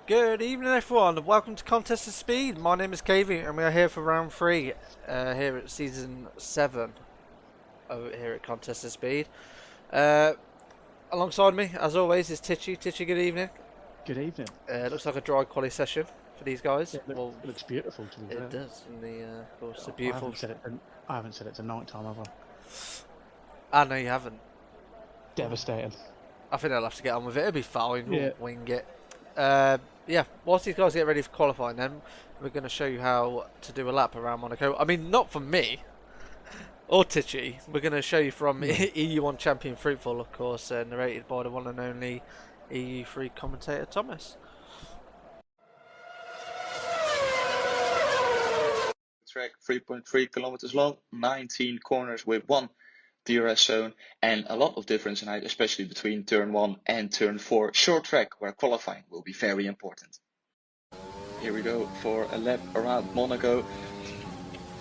Good evening everyone, welcome to Contest of Speed. My name is Kavy and we are here for round 3 here at season 7 over here at Contest of Speed. Alongside me, as always, is Titchy. Titchy, good evening. Good evening. Looks like a dry quali session for these guys. It looks beautiful to be fair. It does, in the, of course, the beautiful... I haven't said it's a night time, have I? Ah, no, you haven't. Devastating. I think I'll have to get on with it, it'll be fine, we'll wing it. Yeah, whilst these guys get ready for qualifying then, we're going to show you how to do a lap around Monaco. I mean, not from me, or Titchy. We're going to show you from EU1 champion Fruitful, of course, narrated by the one and only EU3 commentator Thomas. Track 3.3 kilometers long, 19 corners with one DRS zone and a lot of difference in height, especially between turn 1 and turn 4. Short track where qualifying will be very important. Here we go for a lap around Monaco.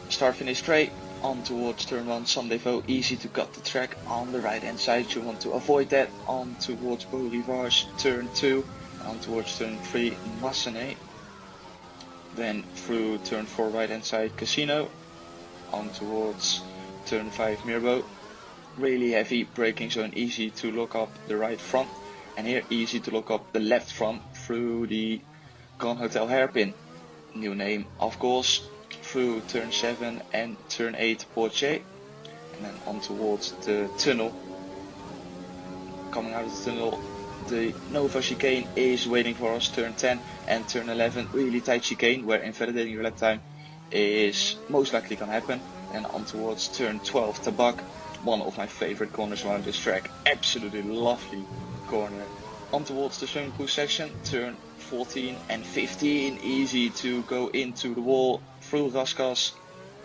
Start finish straight on towards turn 1 Sandevaux, easy to cut the track on the right hand side. You want to avoid that. On towards Beau Rivage, turn 2, on towards turn 3 Massenet. Then through turn 4 right hand side Casino, on towards turn 5 Mirbeau. Really heavy braking zone, easy to lock up the right front, and here easy to lock up the left front through the Grand Hotel hairpin, new name of course, through turn 7 and turn 8 Poitiers, and then on towards the tunnel. Coming out of the tunnel, the Nova chicane is waiting for us, turn 10 and turn 11, really tight chicane where invalidating your lap time is most likely gonna happen, and on towards turn 12 Tabac. One of my favorite corners around this track, absolutely lovely corner. On towards the swimming pool section, turn 14 and 15, easy to go into the wall through Raskas,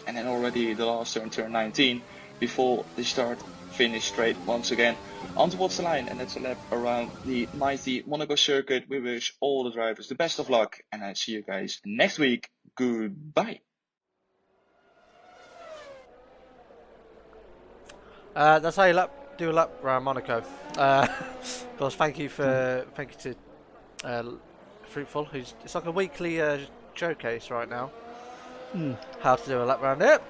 and then already the last turn, turn 19, before the start finish straight once again. On towards the line, and that's a lap around the mighty Monaco circuit. We wish all the drivers the best of luck, and I see you guys next week. Goodbye. That's how you do a lap around Monaco. Of course, thank you to Fruitful, it's like a weekly showcase right now. How to do a lap around it.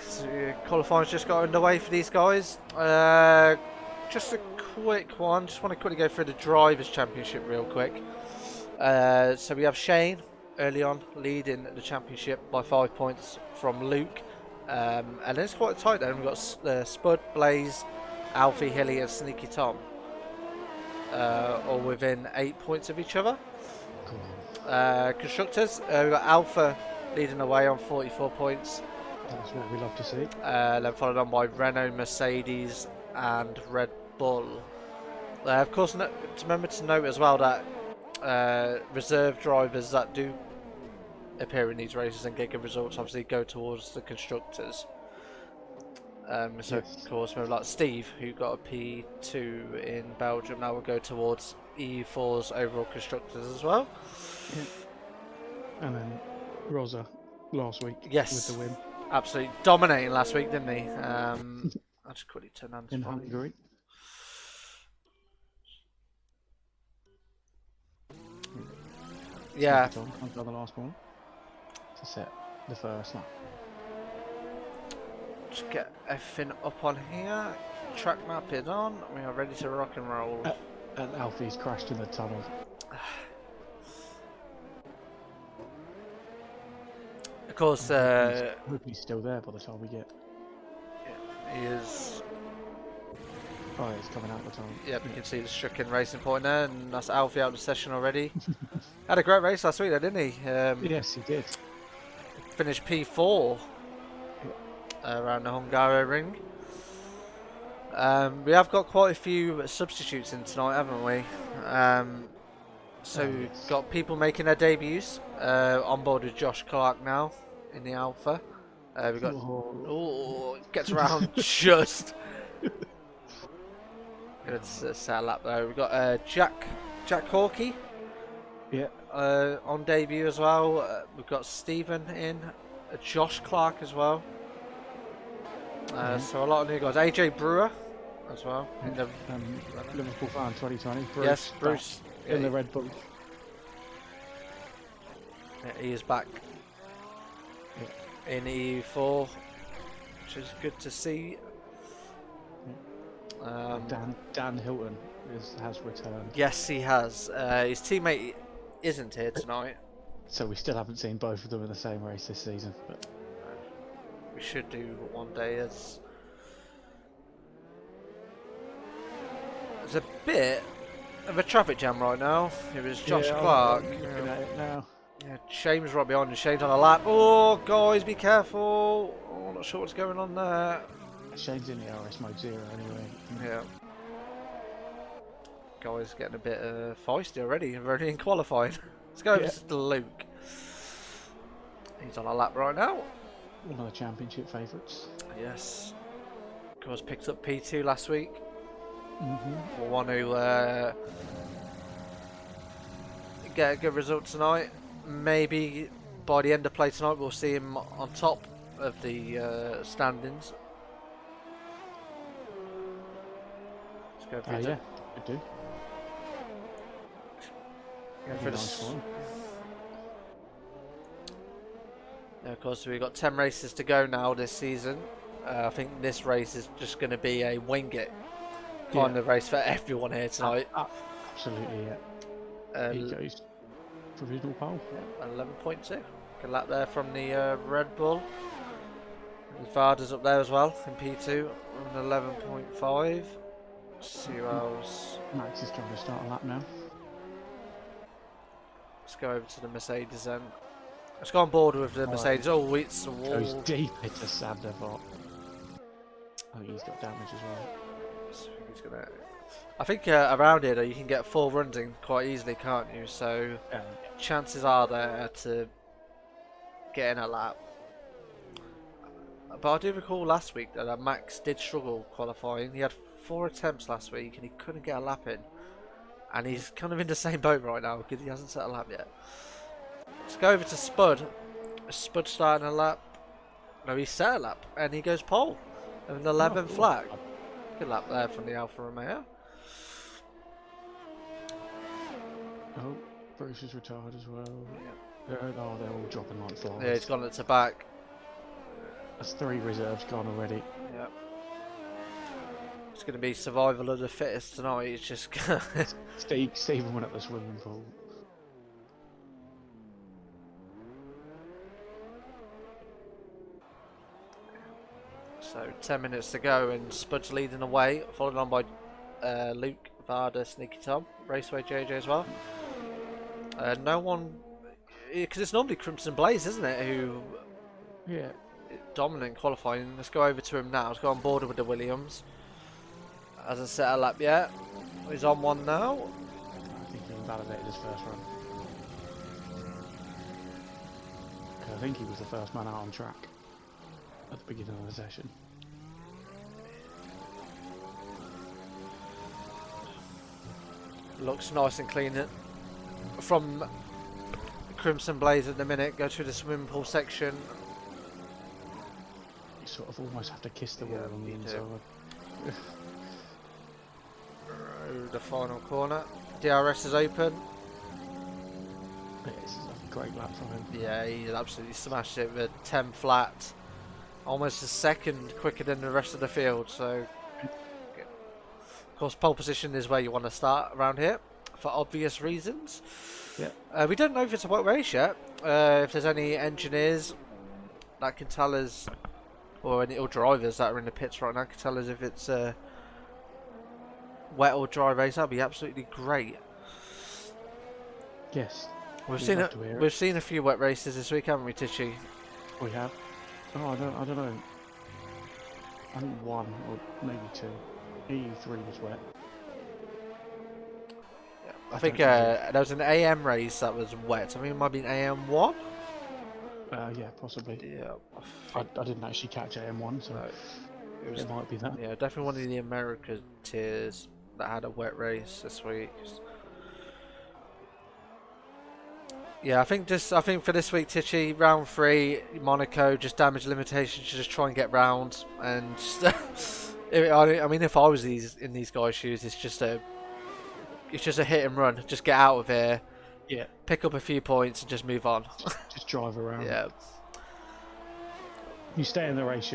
So, qualifying's just got underway for these guys. Just a quick one. Just want to quickly go through the Drivers' Championship real quick. So we have Shane early on leading the championship by 5 points from Luke. And then it's quite tight then. We've got Spud, Blaze, Alfie, Hilly and Sneaky Tom all within 8 points of each other. Constructors, we've got Alpha leading the way on 44 points. That's what we love to see. Then followed on by Renault, Mercedes and Red Bull. Of course, remember to note as well that reserve drivers that do appear in these races and get good results obviously go towards the constructors. So yes. Of course, remember like Steve, who got a P2 in Belgium, now will go towards EU4's overall constructors as well. Yeah. And then Rosa last week, yes, with the win. Absolutely dominating last week, didn't he? I'll just quickly turn on in Hungary. Yeah. Comes on the last one to set the first lap. Just get everything up on here. Track map is on. We are ready to rock and roll. And Alfie's crashed in the tunnel. Of course, I hope he's still there by the time we get. Yeah, he is. Oh, he's coming out the tunnel. Yep, you can see the Stricken Racing Point there, and that's Alfie out of the session already. Had a great race last week, though, didn't he? Yes, he did. Finished P4 around the Hungaro ring. We have got quite a few substitutes in tonight, haven't we? So yes. Got people making their debuts. On board with Josh Clark now in the Alpha. We got gets around just. Good set lap though. We got Jack Hawkey. Yeah. On debut as well. We've got Stephen in, Josh Clark as well. So a lot of new guys. AJ Brewer as well in the Liverpool fan 2020. Bruce, yes, Bruce in the Red Bull. Yeah, he is back in EU4, which is good to see. Dan Hilton has returned. Yes, he has. His teammate isn't here tonight. So we still haven't seen both of them in the same race this season. But we should do one day. There's a bit of a traffic jam right now. It was Josh Clark. I'm looking at it now. Yeah, Shane's right behind you. Shane's on a lap. Oh, guys, be careful. Oh, I'm not sure what's going on there. Shane's in the RS mode 0 anyway. Yeah. Guys getting a bit feisty already. Already in qualifying. Let's go over to Luke. He's on a lap right now. One of the championship favourites. Yes. Of course, picked up P2 last week. Mm-hmm. One who get a good result tonight. Maybe by the end of play tonight we'll see him on top of the standings. Let's go for yeah, could do. Go for Nice one. Yeah, of course, we've got 10 races to go now this season. I think this race is just going to be a wing it kind of race for everyone here tonight. Absolutely, yeah. He goes provisional pole. Yeah, 11.2. Good lap there from the Red Bull. Varda's up there as well in P2 on 11.5. See who else. Max is trying to start a lap now. Let's go over to the Mercedes then. Let's go on board with the Mercedes. Oh, it's a wall. Goes deep into Sandoval. I think he's got damage as well. I think around here though, you can get 4 runs in quite easily, can't you? So chances are there to get in a lap. But I do recall last week that Max did struggle qualifying. He had 4 attempts last week and he couldn't get a lap in. And he's kind of in the same boat right now because he hasn't set a lap yet. Let's go over to Spud. Spud starting a lap. No, he set a lap and he goes pole. With an 11th flag. Good lap there from the Alfa Romeo. Oh, Bruce is retired as well. Yeah. They're all dropping like flies. Yeah, he's gone at the back. That's 3 reserves gone already. Yeah. It's going to be survival of the fittest tonight. It's just Stephen went up the swimming pool. So 10 minutes to go and Spud's leading away, followed on by Luke, Varda, Sneaky Tom, Raceway JJ as well. No one, because it's normally Crimson Blaze, isn't it, who dominant qualifying. Let's go over to him now. Let's go on board with the Williams. Hasn't set a lap yet. He's on one now. I think he invalidated his first run. I think he was the first man out on track at the beginning of the session. Looks nice and clean from Crimson Blaze at the minute. Go through the swimming pool section. You sort of almost have to kiss the wall on the inside. The final corner. DRS is open. Yeah, this is a great lap from him. Yeah, he absolutely smashed it with 10 flat. Almost a second quicker than the rest of the field. So, of course, pole position is where you want to start around here for obvious reasons. Yeah. We don't know if it's a wet race yet. If there's any engineers that can tell us, or any drivers that are in the pits right now can tell us if it's a wet or dry race, that'd be absolutely great. Yes. We've seen a few wet races this week, haven't we, Tichy? We have. Oh, I don't know. I think 1 or maybe 2. EU3 was wet. Yeah. I think there was an AM race that was wet. I think it might have been AM1. Yeah, possibly. Yeah. I didn't actually catch AM1, so it might be that. Yeah, definitely one of the America tiers that had a wet race this week. Yeah, I think for this week, Tichy, round 3, Monaco, just damage limitation to just try and get round. And just, I mean, if I was in these guys' shoes, it's just a hit and run. Just get out of here, Yeah, pick up a few points and just move on. just drive around. Yeah, You stay in the race,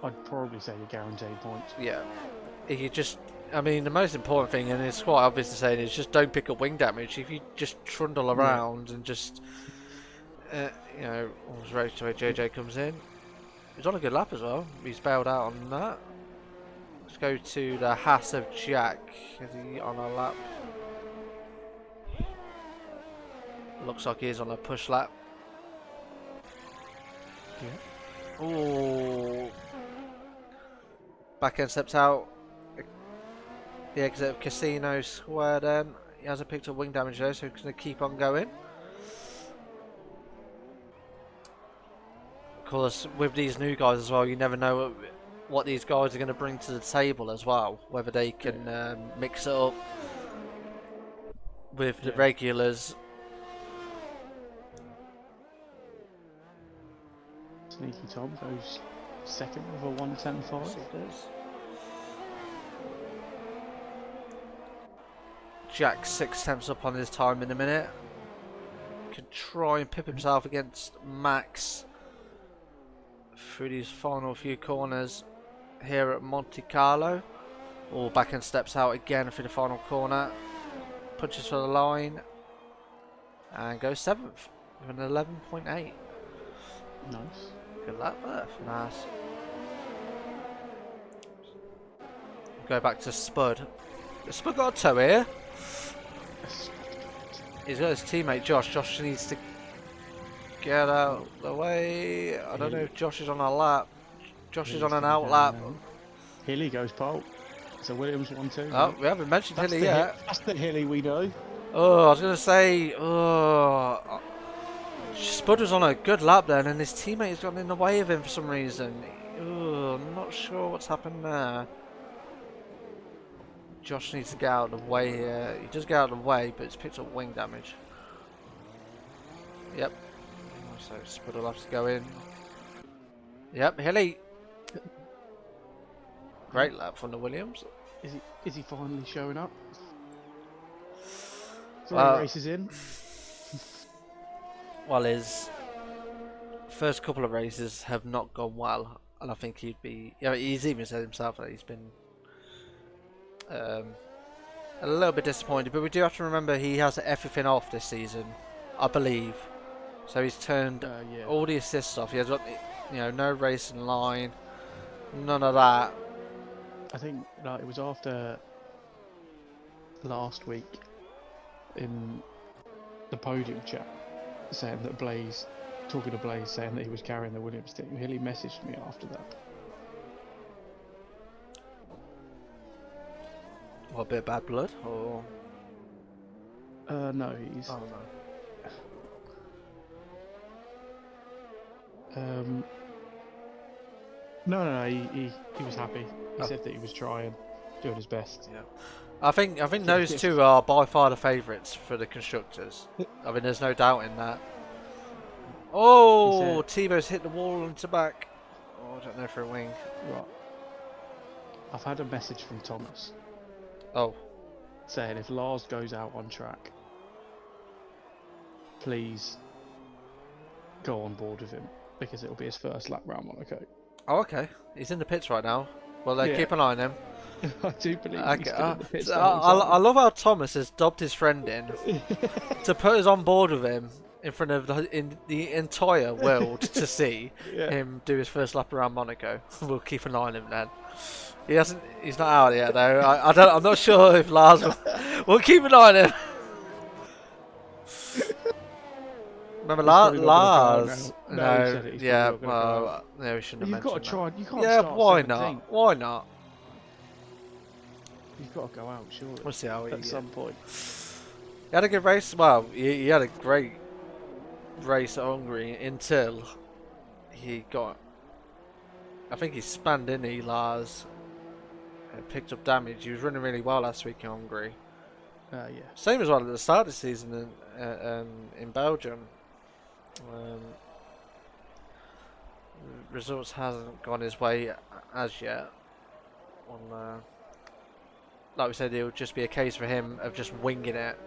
I'd probably say you're guaranteed points. yeah. If you just, I mean, the most important thing, and it's quite obvious to say, is just don't pick up wing damage. If you just trundle Yeah. around and just, you know, almost right away JJ comes in. He's on a good lap as well. He's bailed out on that. Let's go to the Haas of Jack. Is he on a lap? Looks like he is on a push lap. Yeah. Ooh. Back end steps out. The exit of Casino Square then. He hasn't picked up wing damage though, so he's going to keep on going. Of course, with these new guys as well, you never know what these guys are going to bring to the table as well. Whether they can mix it up with the regulars. Sneaky Tom goes second with a 1:10.5. Jack 6 tenths up on his time in a minute. Can try and pip himself against Max through these final few corners here at Monte Carlo. Or back and steps out again for the final corner. Punches for the line and goes 7th with an 11.8. Nice. Good lap there for Nas. Go back to Spud. Has Spud got a toe here? He's got his teammate Josh. Josh needs to get out the way. I don't know if Josh is on a lap. Josh is on an out lap. Hilly goes pole. So Williams 1-2. Oh, we haven't mentioned Hilly yet. That's the Hilly we know. Oh, I was going to say, Spud was on a good lap then, and his teammate has gotten in the way of him for some reason. Oh, I'm not sure what's happened there. Josh needs to get out of the way here. He does get out of the way, but it's picked up wing damage. Yep. So Spud will have to go in. Yep, Hilly. Great lap from the Williams. Is he finally showing up? 3 Well, races in. Well, his first couple of races have not gone well, and I think he'd be. You know, he's even said himself that he's been a little bit disappointed. But we do have to remember he has everything off this season, I believe. So he's turned all the assists off. He has got, you know, no racing line, none of that. I think it was after last week in the podium chat saying that Blaze, talking to Blaze, saying that he was carrying the Williams team. Hilly messaged me after that. What, a bit of bad blood, or? No, he's. Oh no. No, he was happy. He said that he was trying, doing his best. Yeah. I think those two are by far the favourites for the constructors. I mean, there's no doubt in that. Oh, Tebow's hit the wall into back. Oh, I don't know for a wing. Right. I've had a message from Thomas. Oh. Saying if Lars goes out on track, please go on board with him because it'll be his first lap round Monaco. Oh, okay. He's in the pits right now. Well, keep an eye on him. I do believe he's still in the pits. So I love how Thomas has dobbed his friend in to put us on board with him in front of the entire world to see him do his first lap around Monaco. We'll keep an eye on him then. He's not out yet though. I'm not sure if Lars will. We'll keep an eye on him. Remember Lars? No, yeah, well, no, we shouldn't have mentioned that. You've got to try. You can't. Yeah, start why 17th. not? Why not? You've got to go out, surely. We'll see how at some point. He had a good race. Well, he had a great race at Hungary until he got. I think he spanned in Lars and picked up damage. He was running really well last week in Hungary. Yeah. Same as well at the start of the season in Belgium. Results hasn't gone his way as yet. Like we said, it would just be a case for him of just winging it.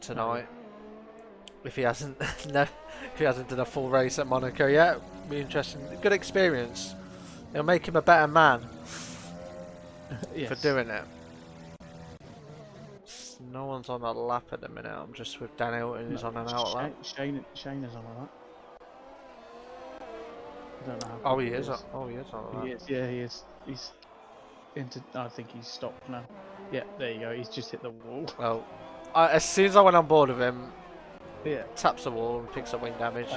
tonight. If he hasn't, no, if he hasn't done a full race at Monaco yet, be interesting. Good experience. It'll make him a better man Yes. for doing it. No one's on a lap at the minute. I'm just with Dan Hilton, who's on an out lap. Shane is on a lap. I don't know how Oh, quick he is. Oh, he is on a lap. He is. Yeah, he is. He's into. I think he's stopped now. Yeah, there you go. He's just hit the wall. Well, as soon as I went on board with him, Yeah. taps the wall and picks up wing damage.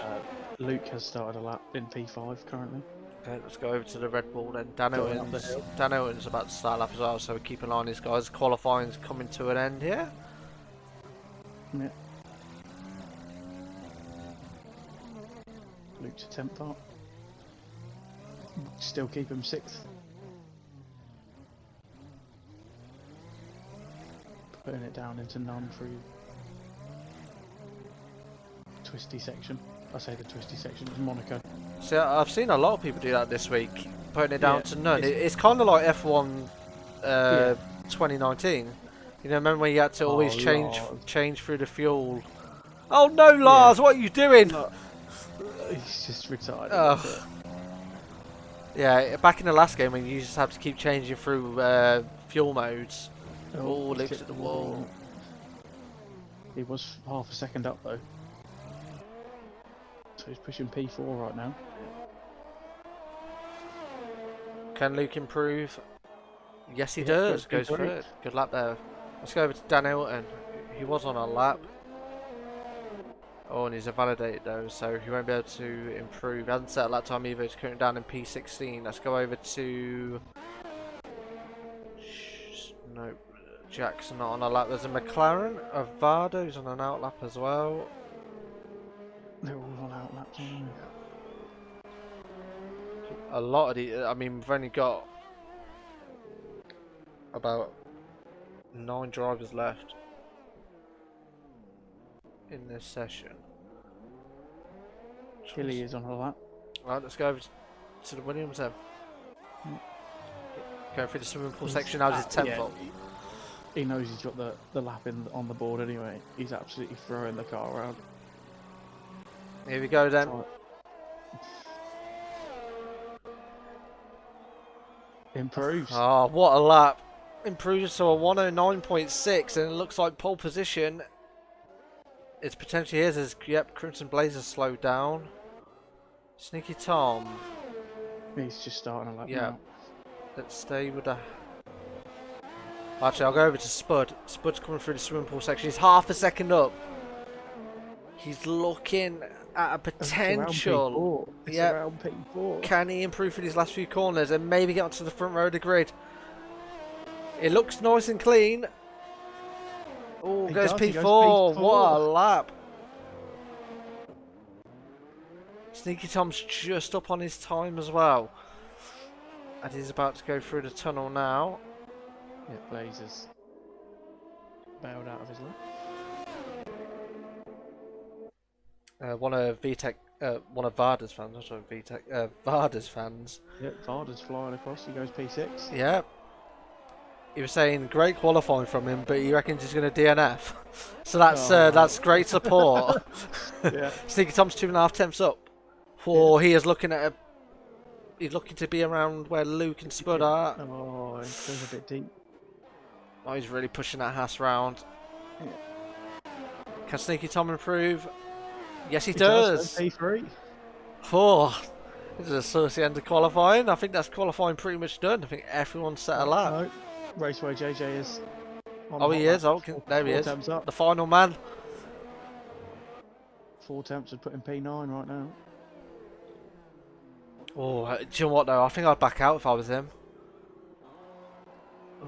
Luke has started a lap in P5 currently. Okay, let's go over to the Red Bull then. Dan Going up the Hilton's, hill. Dan Hilton's about to start a lap as well, so we keep an eye on these guys. Qualifying's coming to an end here. Yeah. Luke's a 10th part. Still keep him 6th. Putting it down into none through twisty section. I say the twisty section is Monaco. See, I've seen a lot of people do that this week, putting it down Yeah, to none. it's- It's kind of like F1 2019. You know, remember when you had to always Lars. change through the fuel? Oh no, Lars, what are you doing? He's just retired. Ugh. Yeah, back in the last game when you just have to keep changing through fuel modes. Oh, he's Luke's hit at the wall. He was half a second up though. So he's pushing P4 right now. Can Luke improve? Yes, he Yeah, does. goes Goes P3. third. Good lap there. Let's go over to Dan Hilton. He was on a lap. Oh, and he's invalidated though, so he won't be able to improve. He hasn't set a lap time either. He's currently down in P16. Let's go over to. No, Jackson not on a lap. There's a McLaren. A Varda who's on an out lap as well. They're all on out laps, aren't they? A lot of the. I mean, we've only got about 9 drivers left in this session. Killy is on a lap. Right, let's go over to the Williams then. Going through the swimming pool section now. His 10th Yeah, fault. he knows he's got the lap on the board anyway. He's absolutely throwing the car around. Here we go then. Improves. Oh, what a lap! Improves to a 109.6, and it looks like pole position. It's potentially his. As yep, Crimson Blazer slowed down. Sneaky Tom. He's just starting a lap Yeah. now. Let's stay with the. Actually, I'll go over to Spud. Spud's coming through the swimming pool section. He's half a second up. He's looking at a potential. It's Yeah. around P4. Can he improve in his last few corners and maybe get onto the front row of the grid? It looks nice and clean. Oh, He goes does, he P4. goes What a P4. lap. Sneaky Tom's just up on his time as well. And he's about to go through the tunnel now. Yeah, Blazers bailed out of his lap. One of Varda's fans, not sorry, Varda's fans. Yeah, Varda's flying across. He goes P6. Yeah. He was saying great qualifying from him, but he reckons he's going to DNF. So that's great support. Yeah. Sneaky Tom's 2.5 temps up. Oh, he is looking at he's looking to be around where Luke and Spud are. Oh, it goes a bit deep. Oh, he's really pushing that Haas round. Yeah. Can Sneaky Tom improve? Yes, he does. does. P3. Oh, this is a saucy end of qualifying. I think that's qualifying pretty much done. I think everyone's set a lap. No. Raceway JJ is. On Oh, hot he is. lap. Oh, there he Four is. temps up. The final man. 4 temps would put in P9 right now. Oh, do you know what though? I think I'd back out if I was him.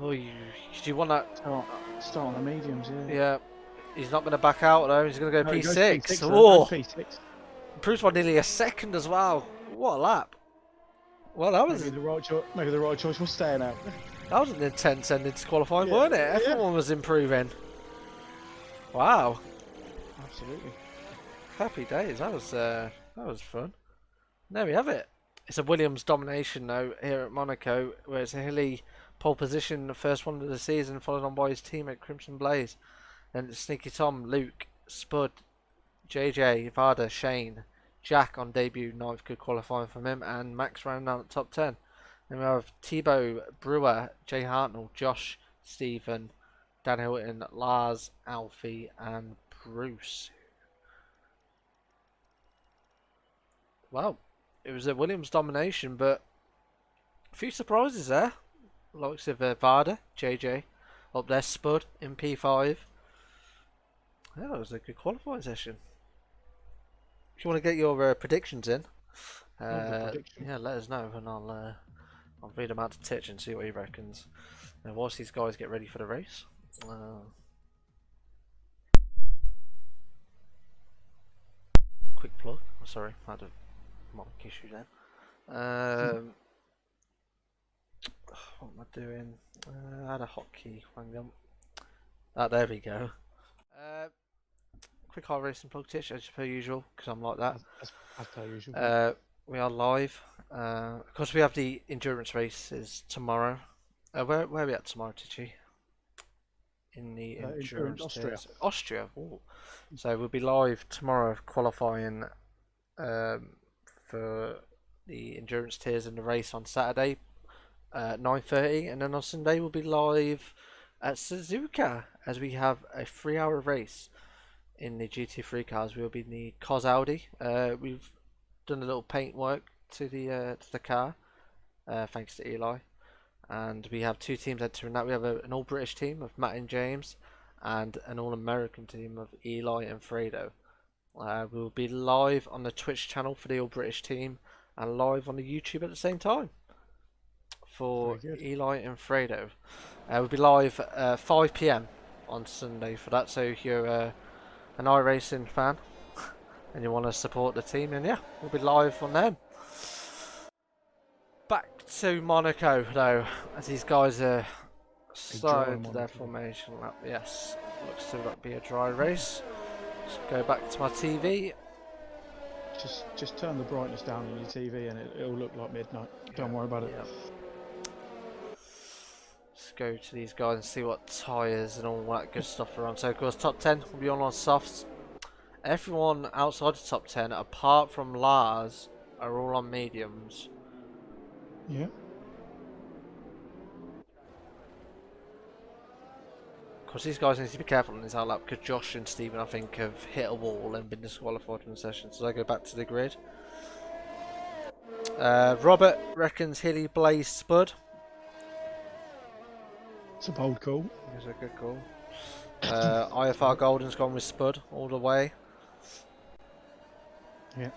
Oh, do you want that? Start on the mediums, yeah. Yeah. He's not going to back out though. He's going to go No, he goes P6. P6 though, Oh, goes P6. improves by nearly a second as well. What a lap. Well, that was Maybe the right choice was staying out. an intense ending to qualifying, Yeah, wasn't it? yeah. Everyone was improving. Wow. Absolutely. Happy days. That was fun. There we have it. It's a Williams domination though here at Monaco, where it's a hilly pole position, the first one of the season, followed on by his teammate Crimson Blaze. Then it's Sneaky Tom, Luke, Spud, JJ, Varda, Shane, Jack on debut, ninth, good qualifying from him, and Max rounding out the top 10. Then we have Tebow, Brewer, Jay Hartnell, Josh, Stephen, Dan Hilton, Lars, Alfie, and Bruce. Well, it was a Williams domination, but a few surprises there. Likes of Varda, JJ, up there, Spud in P5. Yeah, that was a good qualifying session. If you want to get your predictions in, yeah, let us know, and I'll read them out to Titch and see what he reckons. And whilst these guys get ready for the race, quick plug. Oh, sorry, I had a mic issue then. What am I doing? I had a hotkey. Hang on. Ah, there we go. Quick hard racing plug, Titch, as per usual, because I'm like that. As per usual. We are live. Of course, we have the endurance races tomorrow. Where are we at tomorrow, Titchy? In the endurance Austria. Austria. Ooh. So we'll be live tomorrow, qualifying for the endurance tiers in the race on Saturday, 9:30, and then on Sunday we'll be live at Suzuka as we have a 3-hour race in the GT3 cars. We'll be in the Cos Audi. We've done a little paint work to the car, thanks to Eli, and we have 2 teams entering that. We have an all British team of Matt and James, and an all American team of Eli and Fredo. We'll be live on the Twitch channel for the all British team, and live on the YouTube at the same time for Eli and Fredo. We'll be live 5 PM on Sunday for that. So if you're an iRacing fan and you want to support the team, then yeah, we'll be live on them. Back to Monaco though, as these guys are starting their formation lap. Yes, looks to be a dry race. Let's go back to my TV. Just turn the brightness down on your TV and it'll look like midnight. Don't worry about it. Let's go to these guys and see what tyres and all that good stuff are on. So of course top 10 will be on softs. Everyone outside the top 10 apart from Lars are all on mediums. Yeah. Of course these guys need to be careful on this outlap because Josh and Stephen I think have hit a wall and been disqualified from the session. So they go back to the grid. Robert reckons Hilly, Blaze, Spud. It's a bold call. It's a good call. IFR Golden's gone with Spud all the way. Yeah.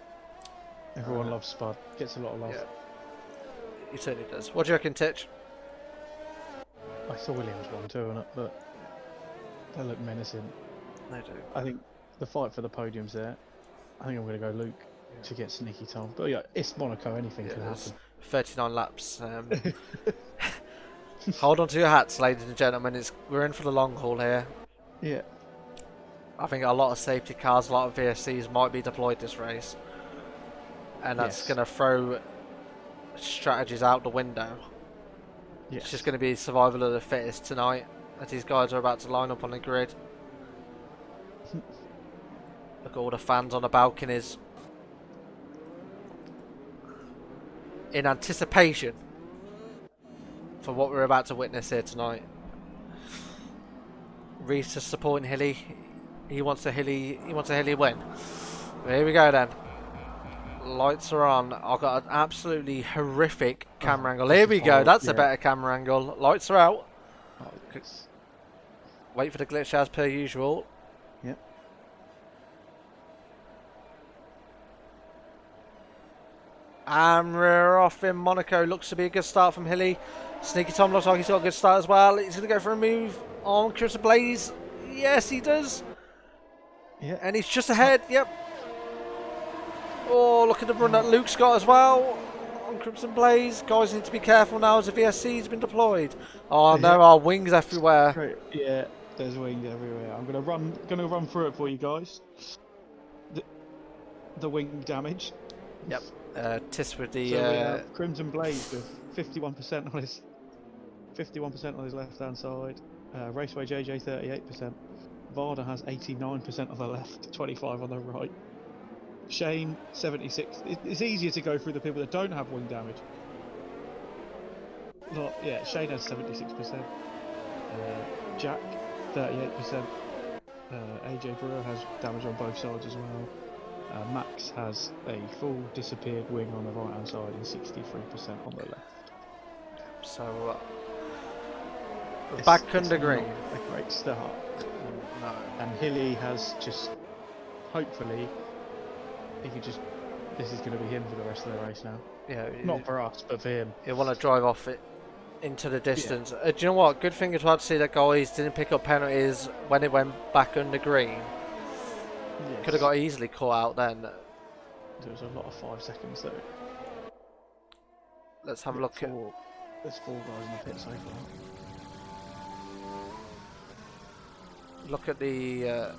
Everyone loves Spud. Gets a lot of love. Yeah. He certainly does. What do you reckon, Titch? I saw Williams one too, but they look menacing. They do. I think the fight for the podium's there. I think I'm going to go Luke to get Sneaky Tom. But yeah, it's Monaco. Anything can happen. 39 laps. Hold on to your hats, ladies and gentlemen. We're in for the long haul here. Yeah. I think a lot of safety cars, a lot of VSCs might be deployed this race, and that's going to throw strategies out the window. Yes. It's just going to be survival of the fittest tonight, as these guys are about to line up on the grid. Look at all the fans on the balconies in anticipation for what we're about to witness here tonight. Reese is supporting Hilly. He wants a Hilly win. Here we go then. Lights are on. I've got an absolutely horrific camera angle. Here we go. That's a better camera angle. Lights are out. Wait for the glitch as per usual. Yep. And we're off in Monaco. Looks to be a good start from Hilly. Sneaky Tom looks like he's got a good start as well. He's going to go for a move on Crimson Blaze. Yes, he does. Yeah. And he's just ahead. Yep. Oh, look at the run that Luke's got as well on Crimson Blaze. Guys need to be careful now as the VSC's been deployed. Oh, there are wings everywhere. Great. Yeah, there's wings everywhere. I'm gonna run through it for you guys. The wing damage. Yep. Tis with the so we have Crimson Blaze with 51% on his left hand side. Raceway JJ 38%. Varda has 89% on the left, 25 on the right. Shane, 76. It's easier to go through the people that don't have wing damage. Look, yeah, Shane has 76%. Jack, 38%. AJ Brewer has damage on both sides as well. Max has a full disappeared wing on the right hand side and 63% on the left. So back under green. A great start. No. And Hilly has just, hopefully, he could just. This is going to be him for the rest of the race now. Yeah. Not for us, but for him. He'll want to drive off it into the distance. Yeah. Do you know what? Good thing as well to see that guys didn't pick up penalties when it went back under green. Yes. Could have got easily caught out then. There was a lot of 5 seconds though. Let's have a look at. There's 4 guys in the pit so far. Look at the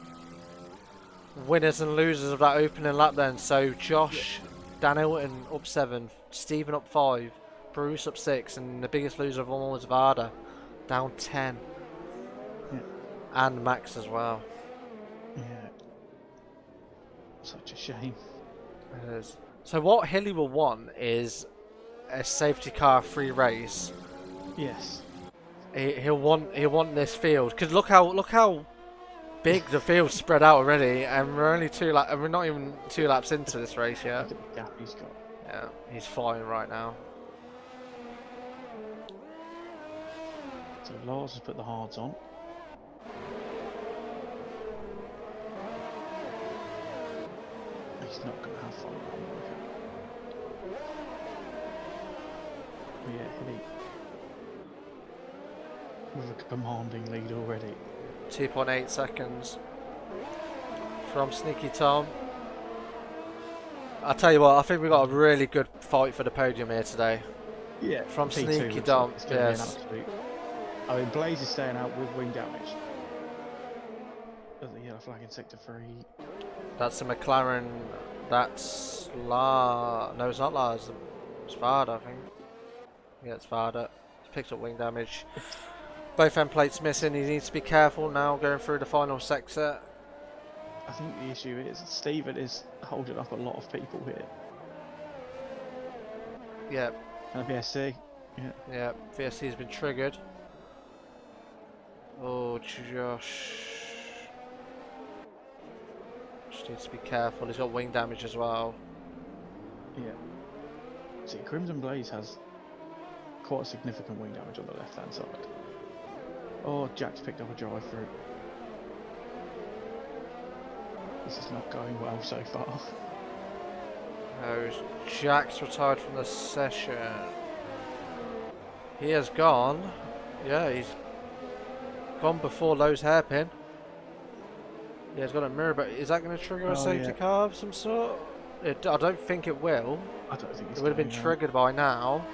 winners and losers of that opening lap then. So Josh, Dan Hilton up 7, Stephen up 5, Bruce up 6, and the biggest loser of all was Varda, down 10. Yeah. And Max as well. Yeah. Such a shame. It is. So what Hilly will want is a safety car free race. Yes. He'll want this field because look how big the field's spread out already, and we're only we're not even 2 laps into this race yet. Look at the gap he's got. Yeah, he's flying right now. So Lars has put the hards on. He's not going to have fun. Yeah, Hilly with a commanding lead already. 2.8 seconds from Sneaky Tom. I'll tell you what, I think we've got a really good fight for the podium here today. Yeah, from P2, Sneaky Tom. Yes. I mean, Blaze is staying out with wing damage. The yellow flag in sector 3. That's a McLaren. That's No, it's not Lars. It's Varda, I think. Yeah, it's Varda. He's picked up wing damage. Both end plates missing. He needs to be careful now going through the final sector. I think the issue is Steven is holding up a lot of people here. Yeah. And VSC. Yeah. Yeah, VSC has been triggered. Oh, Josh. Just needs to be careful. He's got wing damage as well. Yeah. See, Crimson Blaze has quite a significant wing damage on the left hand side. Oh, Jack's picked up a drive through. This is not going well so far. No, Jack's retired from the session. He has gone. Yeah, he's gone before Lowe's hairpin. Yeah, he's got a mirror, but is that going to trigger a safety car of some sort? I don't think it will. I don't think it's it would have been triggered by now.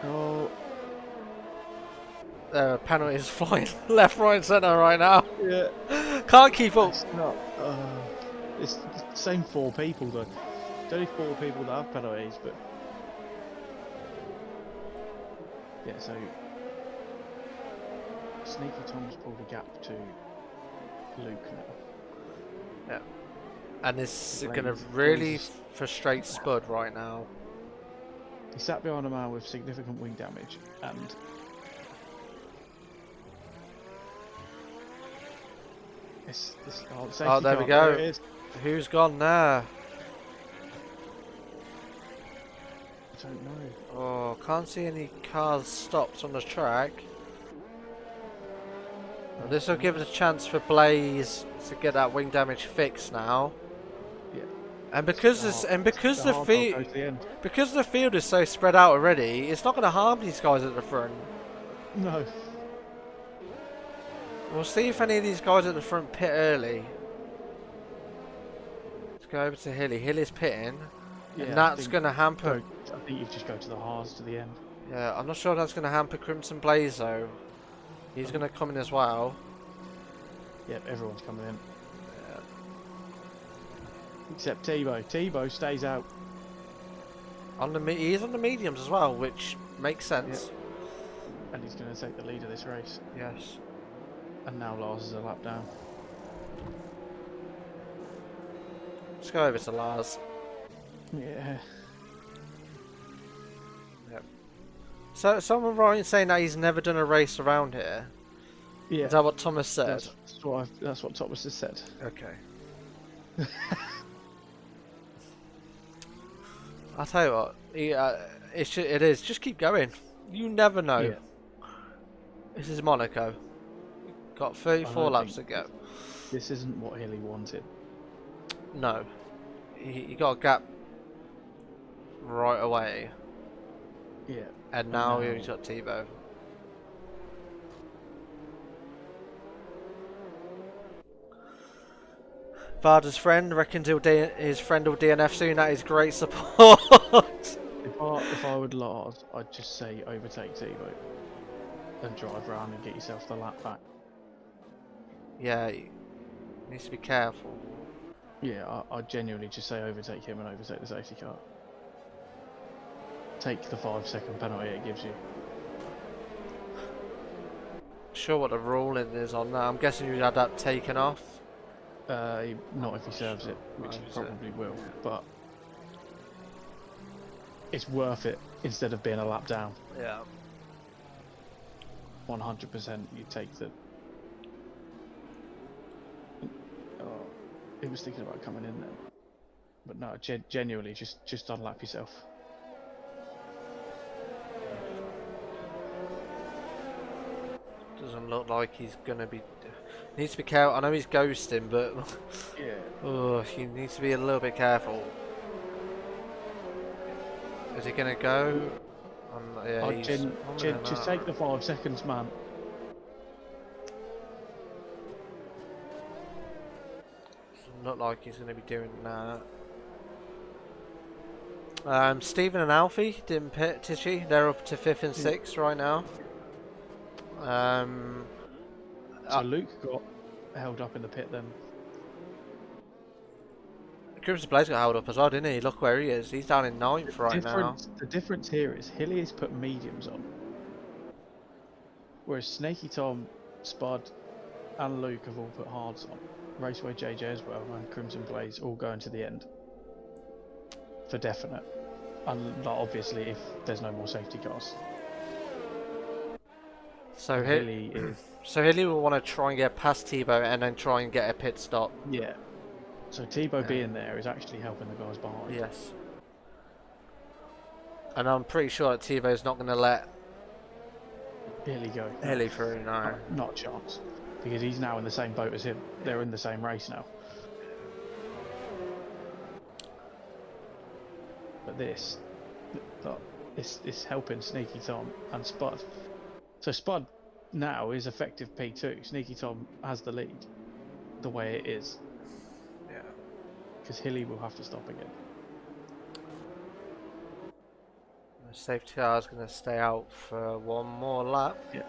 Oh. Penalties flying left, right, and centre right now. Yeah. Can't keep up. It's not. It's the same 4 people though. There's only 4 people that have penalties, but yeah. So Sneaky Tom's pulled a gap to Luke now. Yeah. And this is going to really frustrate Spud right now. He sat behind a man with significant wing damage and oh, there we go. There who's gone there? I don't know. Oh, can't see any cars stopped on the track. Well, this will give us a chance for Blaze to get that wing damage fixed now. Yeah. And because the field is so spread out already, it's not going to harm these guys at the front. No. We'll see if any of these guys at the front pit early. Let's go over to Hilly. Hilly's pitting. Yeah, and that's going to hamper... I think you just go to the hards to the end. Yeah, I'm not sure that's going to hamper Crimson Blaze though. He's going to come in as well. Yep, everyone's coming in. Yeah. Except Tebow. Tebow stays out. He's on the mediums as well, which makes sense. Yep. And he's going to take the lead of this race. Yes. And now Lars is a lap down. Let's go over to Lars. Yeah. Yep. So someone right in saying that he's never done a race around here. Yeah. Is that what Thomas said? That's what Thomas has said. Okay. I'll tell you what. It is. Just keep going. You never know. Yeah. This is Monaco. Got 34 laps to go. This isn't what Hilly wanted. No. He got a gap right away. Yeah. And now he's got Thibaut. Varda's friend reckons his friend will DNF soon. That is great support. If I would Lars, I'd just say overtake Thibaut and drive around and get yourself the lap back. Yeah, he needs to be careful. Yeah, I'd genuinely just say overtake him and overtake the safety car. Take the 5-second penalty it gives you. Sure what the ruling is on that. I'm guessing you'd had that taken off. Not if he serves it, which he probably will, but it's worth it instead of being a lap down. Yeah. 100% you take the... Oh, he was thinking about coming in then. But no, genuinely, just unlap yourself. Doesn't look like he's gonna be... Needs to be careful. I know he's ghosting, but... Yeah. Oh, he needs to be a little bit careful. Is he gonna go? Yeah, just take the 5 seconds, man. Doesn't look like he's gonna be doing that. Stephen and Alfie didn't pit, Tishy. They're up to 5th and 6th right now. So Luke got held up in the pit then. Crimson Blaze got held up as well, didn't he? Look where he is. He's down in 9th right now. The difference here is Hilly has put mediums on, whereas Snaky Tom, Spud, and Luke have all put hards on. Raceway JJ as well, and Crimson Blaze all going to the end for definite. And obviously, if there's no more safety cars. So Hilly is. So Hilly will want to try and get past Thibaut and then try and get a pit stop. Yeah. So Thibaut being there is actually helping the guys behind. Yes. And I'm pretty sure that Thibaut's not going to let Hilly go. Hilly through, no. Not a chance. Because he's now in the same boat as him. They're in the same race now. But this is helping Sneaky Tom and Spud. So Spud now is effective P2. Sneaky Tom has the lead the way it is. Yeah. Because Hilly will have to stop again. The safety car is going to stay out for one more lap. Yeah.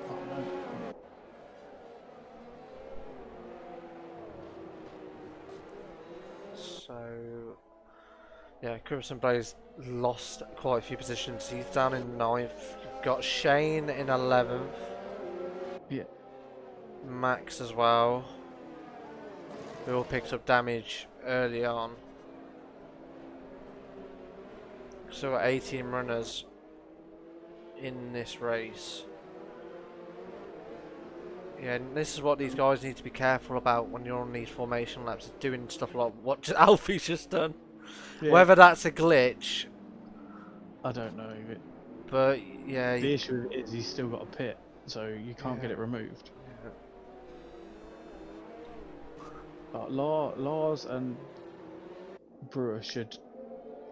Oh, no. So, yeah, Crimson Blaze lost quite a few positions. He's down in 9th. Got Shane in 11th. Yeah. Max as well. Who all picked up damage early on. So 18 runners in this race. Yeah, and this is what these guys need to be careful about when you're on these formation laps, doing stuff like what Alfie's just done. Yeah. Whether that's a glitch, I don't know. but yeah. The issue is he's still got a pit, so you can't get it removed. Yeah. But Lars and Brewer should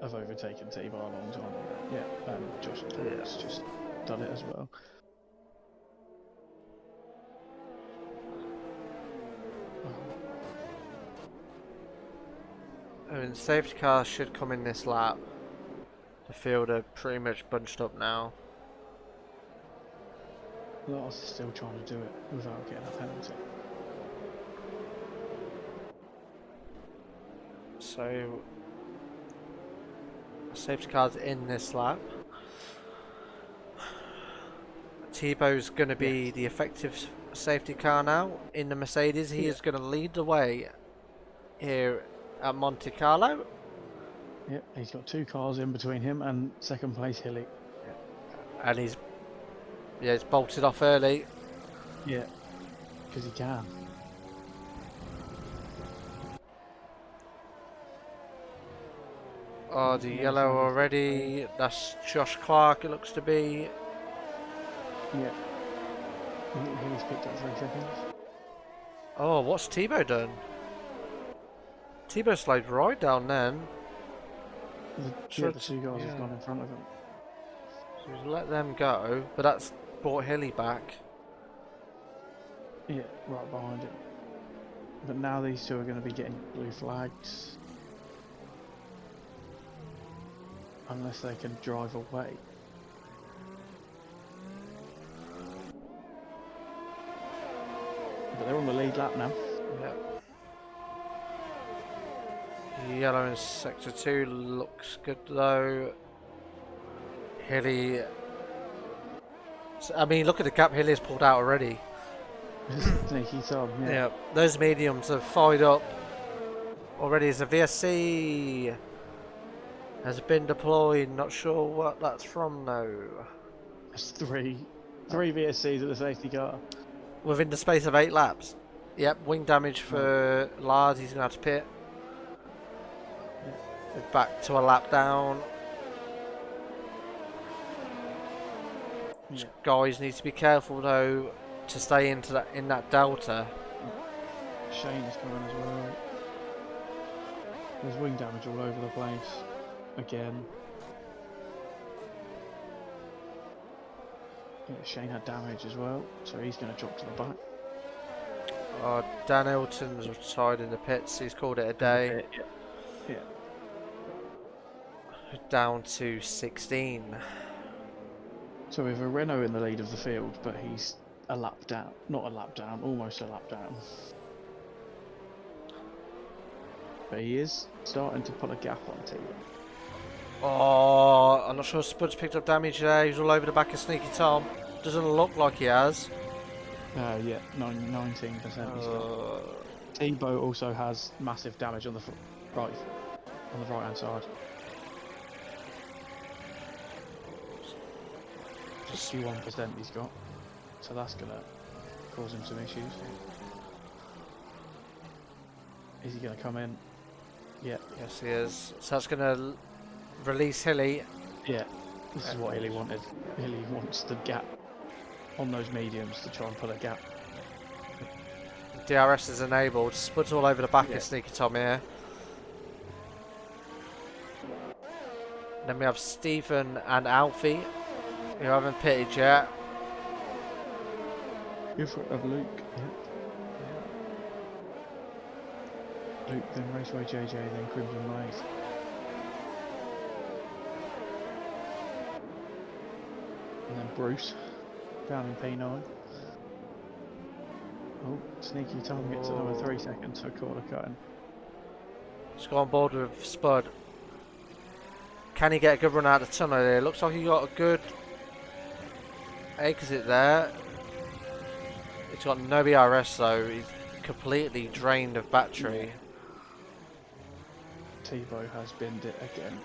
have overtaken T-Bar a long time ago. Yeah, and Josh has just done it as well. I mean, safety cars should come in this lap. The field are pretty much bunched up now. Lars is still trying to do it without getting a penalty. So, safety cars in this lap. Tebow's going to be the effective safety car now in the Mercedes. He is going to lead the way here at Monte Carlo. Yep, he's got 2 cars in between him and second place Hilly. And he's bolted off early. Yeah, because he can. Oh, the yellow already. That's Josh Clark, it looks to be. Yeah. Hilly's picked up 3 seconds. Oh, what's Tebow done? Tebow slowed right down then. The 2 guys have gone in front of him. So he's let them go, but that's brought Hilly back. Yeah, right behind him. But now these 2 are going to be getting blue flags. Unless they can drive away. But they're on the lead lap now. Yep. Yellow in sector 2 looks good though. Hilly. I mean, look at the gap Hilly's pulled out already. Sneaky Tom, yeah. Yeah, those mediums have fired up already. As a VSC has been deployed. Not sure what that's from though. That's 3 VSCs at the safety car. Within the space of 8 laps. Yep, wing damage for Lard. He's gonna have to pit. Back to a lap down. Yeah. Guys need to be careful though to stay into that delta. Shane is coming as well. There's wing damage all over the place. Again. Yeah, Shane had damage as well, so he's going to drop to the back. Dan Hilton's retired in the pits. He's called it a day. Yeah. Down to 16. So we have a Renault in the lead of the field, but he's a lap down. Not a lap down, almost a lap down. But he is starting to put a gap on T. Oh, I'm not sure if Spud's picked up damage there. He's all over the back of Sneaky Tom. Doesn't look like he has. Yeah, 19% he's got. Tebow also has massive damage on the right hand side. 61% he's got, so that's gonna cause him some issues. Is he gonna come in? Yeah. Yes, he is. So that's gonna release Hilly. Yeah. This is what Hilly wanted. Hilly wants the gap on those mediums to try and pull a gap. DRS is enabled. Spud's all over the back of Sneaky Tom here. Then we have Stephen and Alfie, who haven't pitted yet. Go for it, have Luke. Yeah. Luke, then Raceway JJ, then Crimson Blaze. And then Bruce, down in P9. Oh, Sneaky Tom gets another 3 seconds for corner cutting. Let's go on board with Spud. Can he get a good run out of the tunnel here? Looks like he got a good exit there. It's got no BRS though. He's completely drained of battery. Tebow has binned it again.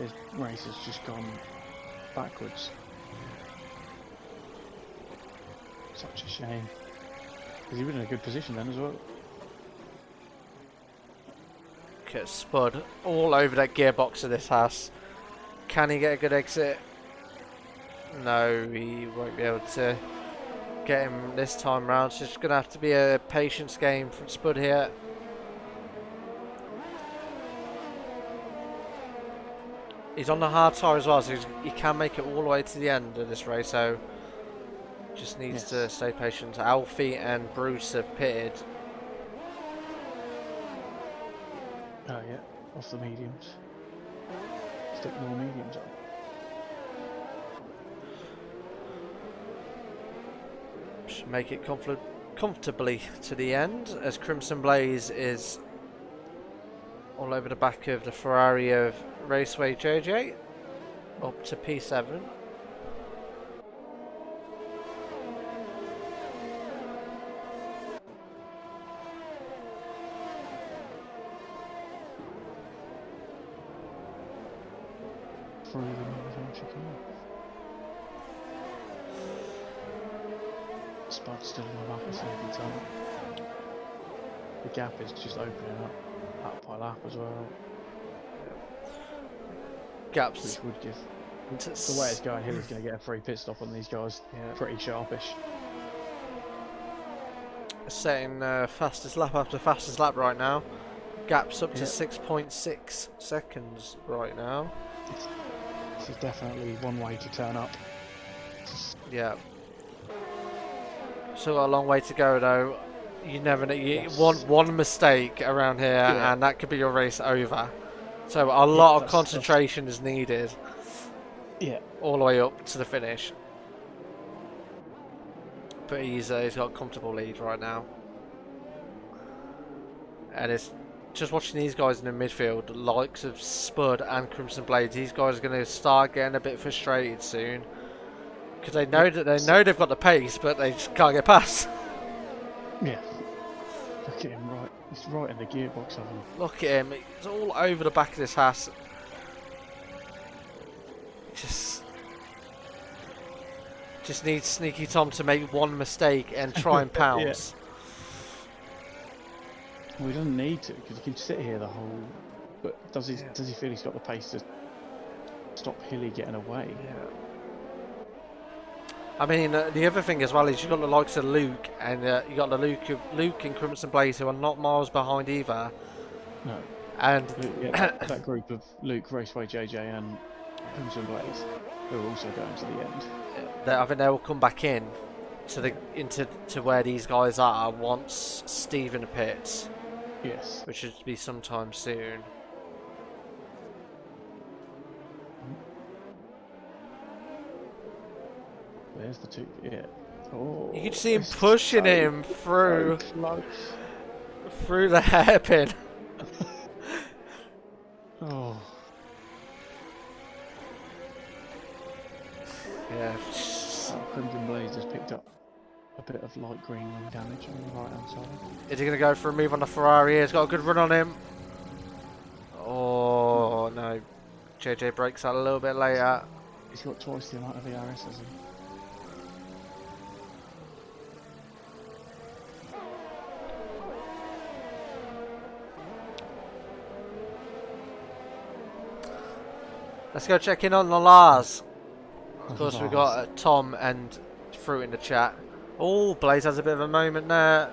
His race has just gone backwards. Such a shame. Because he was in a good position then as well. Look at Spud all over that gearbox of this Haas. Can he get a good exit? No, he won't be able to get him this time round. So it's going to have to be a patience game from Spud here. He's on the hard tyre as well, so he can make it all the way to the end of this race. So just needs to stay patient. Alfie and Bruce have pitted. Oh yeah, off the mediums. Stick more mediums on. Should make it comfortably to the end, as Crimson Blaze is all over the back of the Ferrari of Raceway JJ. up to P7. Through the northern chicane. Spud still in the back of second time. The gap is just opening up by lap as well, Gaps. which would give. The way it's going, Hilly's going to get a free pit stop on these guys. Yeah. Pretty sharpish. Setting fastest lap after fastest lap right now. Gaps up to Yep. 6.6 seconds right now. This is definitely one way to turn up. Yeah. Still got a long way to go though. You never know. Yes. One mistake around here, Yeah. and that could be your race over. So a lot of that's- concentration is needed Yeah. all the way up to the finish. But he's got a comfortable lead right now, and it's just watching these guys in the midfield, the likes of Spud and Crimson Blades. These guys are going to start getting a bit frustrated soon because they know that they've got the pace, but they just can't get past. Yeah. Look at him right. He's right in the gearbox of him. Look at him, it's all over the back of this Haas. Just needs Sneaky Tom to make one mistake and try and pounce. Well, he doesn't need to because he can sit here the whole. But does he feel he's got the pace to stop Hilly getting away? Yeah. I mean, the other thing as well is you've got the likes of Luke, and you got the Luke and Crimson Blaze who are not miles behind either. No. And That group of Luke, Raceway, JJ, and Crimson Blaze, who are also going to the end. I think they will come back in to where these guys are once Stephen pits, Yes. which should be sometime soon. There's the two. Yeah. Oh. You can see him this is pushing so- him through so close. through the hairpin. Oh. Yeah. Crimson Blaze has picked up a bit of light green ring damage on the right hand side. Is he going to go for a move on the Ferrari? He's got a good run on him. Oh no. JJ breaks out a little bit later. He's got twice the amount of ERS as him. Let's go check in on the Lars. Of course, we've Lars. got Tom and Fruit in the chat. Oh, Blaze has a bit of a moment there.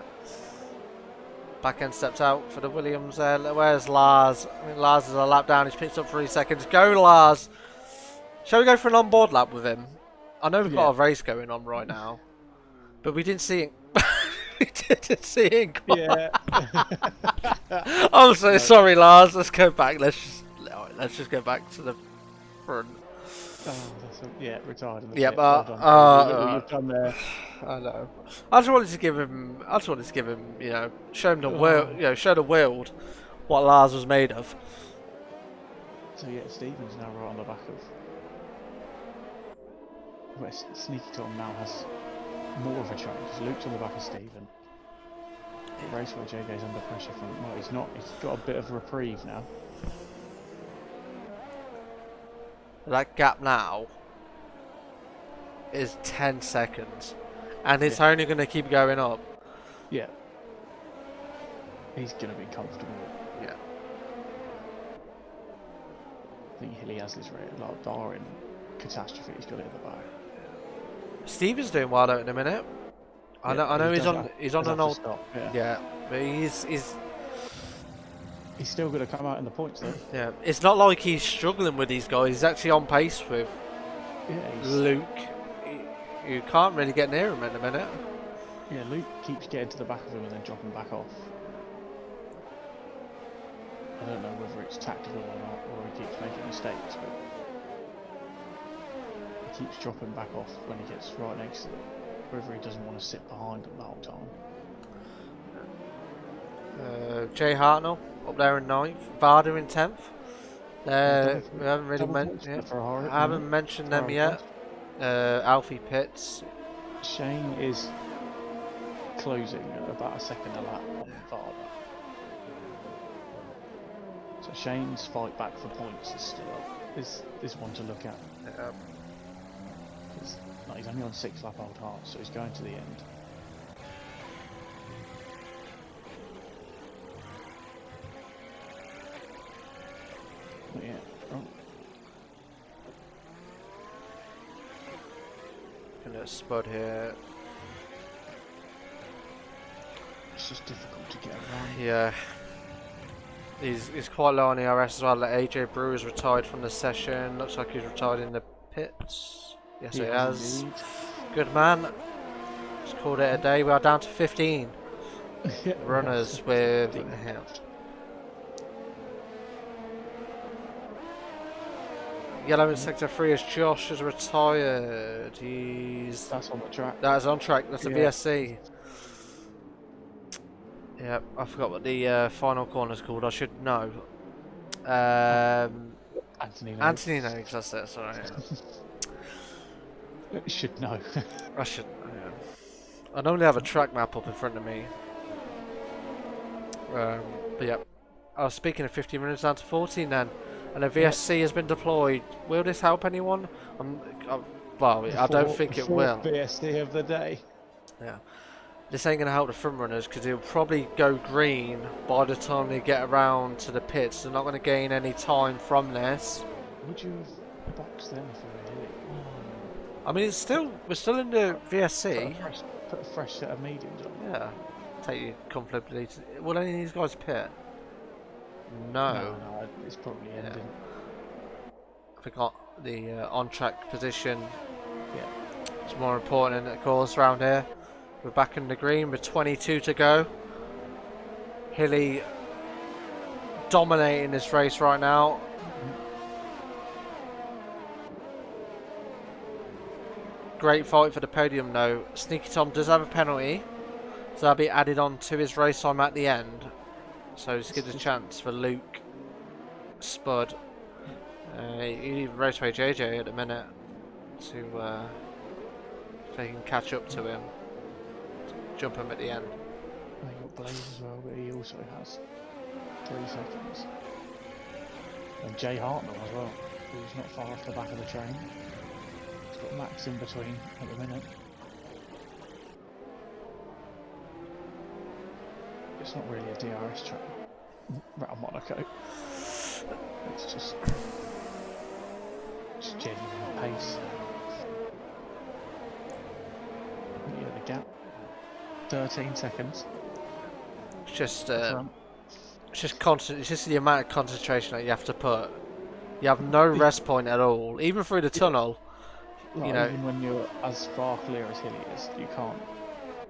Back end steps out for the Williams there. Where's Lars? I mean, Lars is a lap down. He's picked up 3 seconds. Go, Lars. Shall we go for an on-board lap with him? I know we've got a race going on right now, but we didn't see it. We didn't see it. Yeah. I'm so sorry, Lars. Let's go back. Let's just go back to the front. Yeah, retired. In the Yeah, pit. but Well done. What you've done there. I know. I just wanted to give him. You know, show him the world. You know, show the world what Lars was made of. So yeah, Stephen's now right on the back of. Well, Sneaky Tom now has more of a chance. Luke's on the back of Stephen. Raceway JJ's under pressure from. Well, he's not. He's got a bit of reprieve now. That gap now is 10 seconds, and it's only going to keep going up. Yeah. He's going to be comfortable. Yeah. I think Hilly has this rate. Like, barring catastrophe, he's got it in the bag. Steve is doing well out in a minute. I know he's on an old. Yeah, but He's still going to come out in the points though. yeah. It's not like he's struggling with these guys. He's actually on pace with Luke. You can't really get near him at the minute. Yeah, Luke keeps getting to the back of him and then dropping back off. I don't know whether it's tactical or not, or he keeps making mistakes, but he keeps dropping back off when he gets right next to them. Whether he doesn't want to sit behind them the whole time. Jay Hartnell up there in 9th. Varda in 10th. We haven't really haven't mentioned them yet. Alfie Pitts. Shane is closing at about a second a lap on Varda. So Shane's fight back for points is still up. Is one to look at. He's only on 6 lap old heart, so he's going to the end. But yeah. Gonna spud here. It's just difficult to get around. Yeah. He's quite low on the RS as well. AJ Brewer's retired from the session. Looks like he's retired in the pits. Yes, he has. Indeed. Good man. Just called it a day. We are down to 15 runners with him. Yellow in sector 3 as Josh is retired. That's on the track. That is on track. That's a VSC. Yeah, I forgot what the final corner's called. I should know. Anthony Noakes, that's it. Sorry. Should know. I should. Yeah. I normally have a track map up in front of me. But yeah, I was speaking of 15 minutes down to 14 then, and a VSC has been deployed. Will this help anyone? Well, I don't think it will. VSC of the day. Yeah. This ain't going to help the front runners because they'll probably go green by the time they get around to the pits. They're not going to gain any time from this. Would you have boxed them for a hit? I mean, we're still in the VSC. Put a fresh set of mediums on. Yeah. Take you comfortably to... Will any of these guys pit? No. No, it's probably ending. I forgot the on-track position. Yeah. It's more important, of course, around here. We're back in the green with 22 to go. Hilly dominating this race right now. Great fight for the podium though. Sneaky Tom does have a penalty, so that'll be added on to his race time at the end. So this gives a chance for Luke, Spud, even Raceway JJ at the minute to if they can catch up to him. Jump him at the end. They got Blaze as well, but he also has 3 seconds. And Jay Hartnell as well, who's not far off the back of the train. He's got Max in between at the minute. It's not really a DRS track. R3 Monaco. It's just genuine pace. Yeah, the gap. 13 seconds. It's just constant. It's just the amount of concentration that you have to put. You have no rest point at all, even through the tunnel. Like, you know, even when you're as far clear as Hilly is, you can't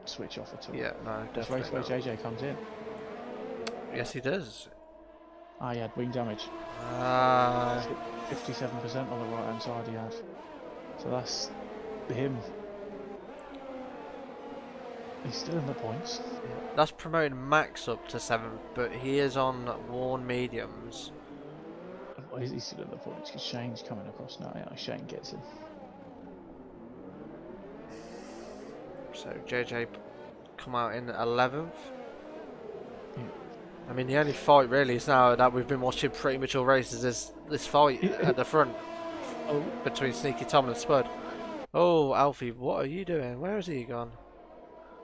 switch off at all. Yeah, no, definitely. Race where JJ comes in. Yes, he does. Ah, he had wing damage. 57% on the right hand side he had. So that's him. He's still in the points. That's promoting Max up to 7th, but he is on worn mediums. Why is he still in the points? Because Shane's coming across now. Yeah, Shane gets him. So JJ come out in 11th. Yeah. I mean, the only fight really is now that we've been watching pretty much all races is this fight at the front between Sneaky Tom and Spud. Oh, Alfie, what are you doing? Where has he gone?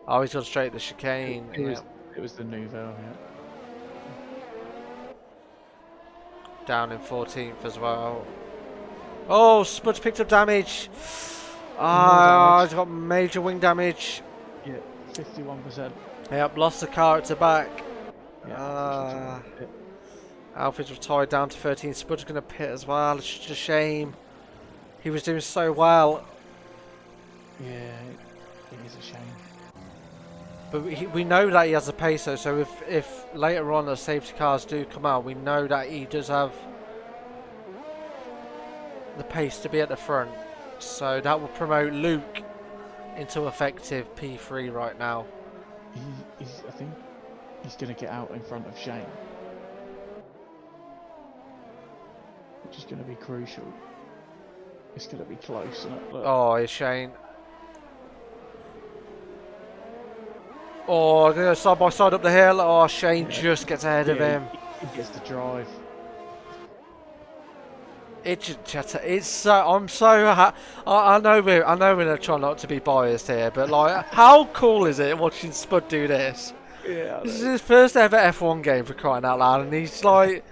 Oh, he's gone straight to the chicane. It was the Nouveau, yeah. Down in 14th as well. Oh, Spud's picked up damage. Ah, he's got major wing damage. Yeah, 51%. Yep, lost the car at the back. Yeah, Alfie's retired down to 13. Spud's going to pit as well. It's just a shame. He was doing so well. Yeah, it is a shame. But we know that he has a pacer, so if later on the safety cars do come out, we know that he does have the pace to be at the front. So that will promote Luke into effective P3 right now. I think he's going to get out in front of Shane. which is going to be crucial. It's going to be close. Isn't it? Look. Oh, it's Shane. Oh, I'm going to go side by side up the hill. Oh, Shane just gets ahead of him. He gets the drive. It's so I'm so I know we're trying not to be biased here, but like, how cool is it watching Spud do this? Yeah. This is his first ever F1 game, for crying out loud, and he's like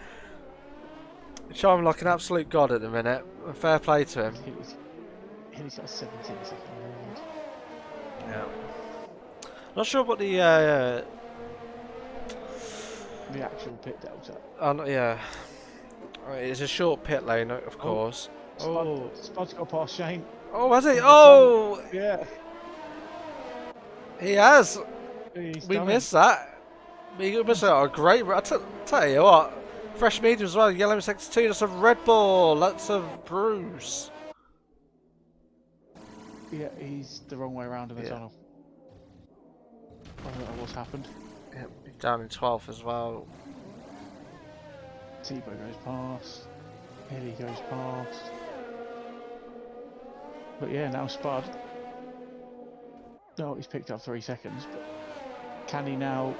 showing like an absolute god at the minute. Fair play to him. He's got 17 seconds. Yeah. Not sure what the actual pit delta. yeah. It's a short pit lane, of course. Spud's got past Shane. Oh, has he? Oh! Yeah. He has. We missed that. We missed a great... tell you what. Fresh medium as well. Yellow sector 2. That's a Red Bull. That's a Bruce. Yeah, he's the wrong way around in the tunnel. I don't know what's happened. Yeah, down in 12th as well. Tebow goes past. Hilly goes past. But yeah, now Spud. No, he's picked up 3 seconds, but can he now?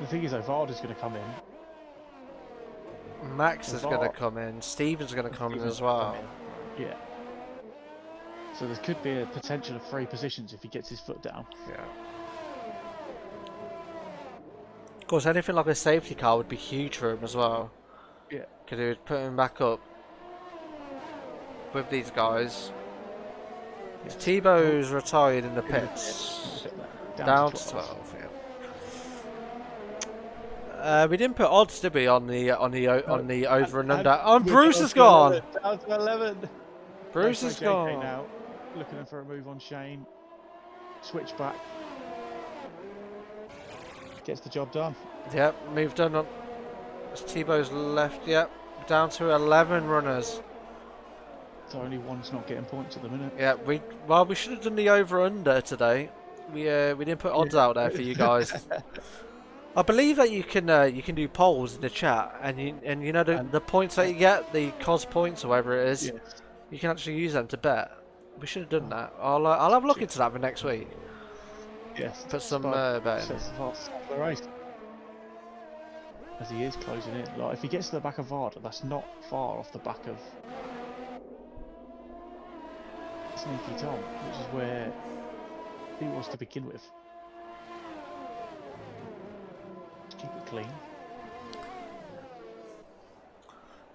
The thing is, though, Varda's going to come in. Max is going to come in. Steven's going to come in as well. Yeah. So there could be a potential of 3 positions if he gets his foot down. Yeah. Of course, anything like a safety car would be huge for him as well. Yeah. Because it would put him back up with these guys. Yeah. Tebow's retired in the pits. Down to 12. Yeah. We didn't put odds, did we, on the over and under? Oh, Bruce is gone. Down to 11. Bruce is gone. Now, looking for a move on Shane. Switch back. Gets the job done. Yep, move done on. Tebow's left. Yep, down to 11 runners. So only one's not getting points at the minute. Yeah, we should have done the over under today. We didn't put odds out there for you guys. I believe that you can do polls in the chat, and you know the points that you get, the cos points or whatever it is, you can actually use them to bet. We should have done that. I'll have a look into that for next week. Yes. Put some betting. As he is closing in. Like, if he gets to the back of Varda, that's not far off the back of Sneaky Tom, which is where he was to begin with. Just keep it clean.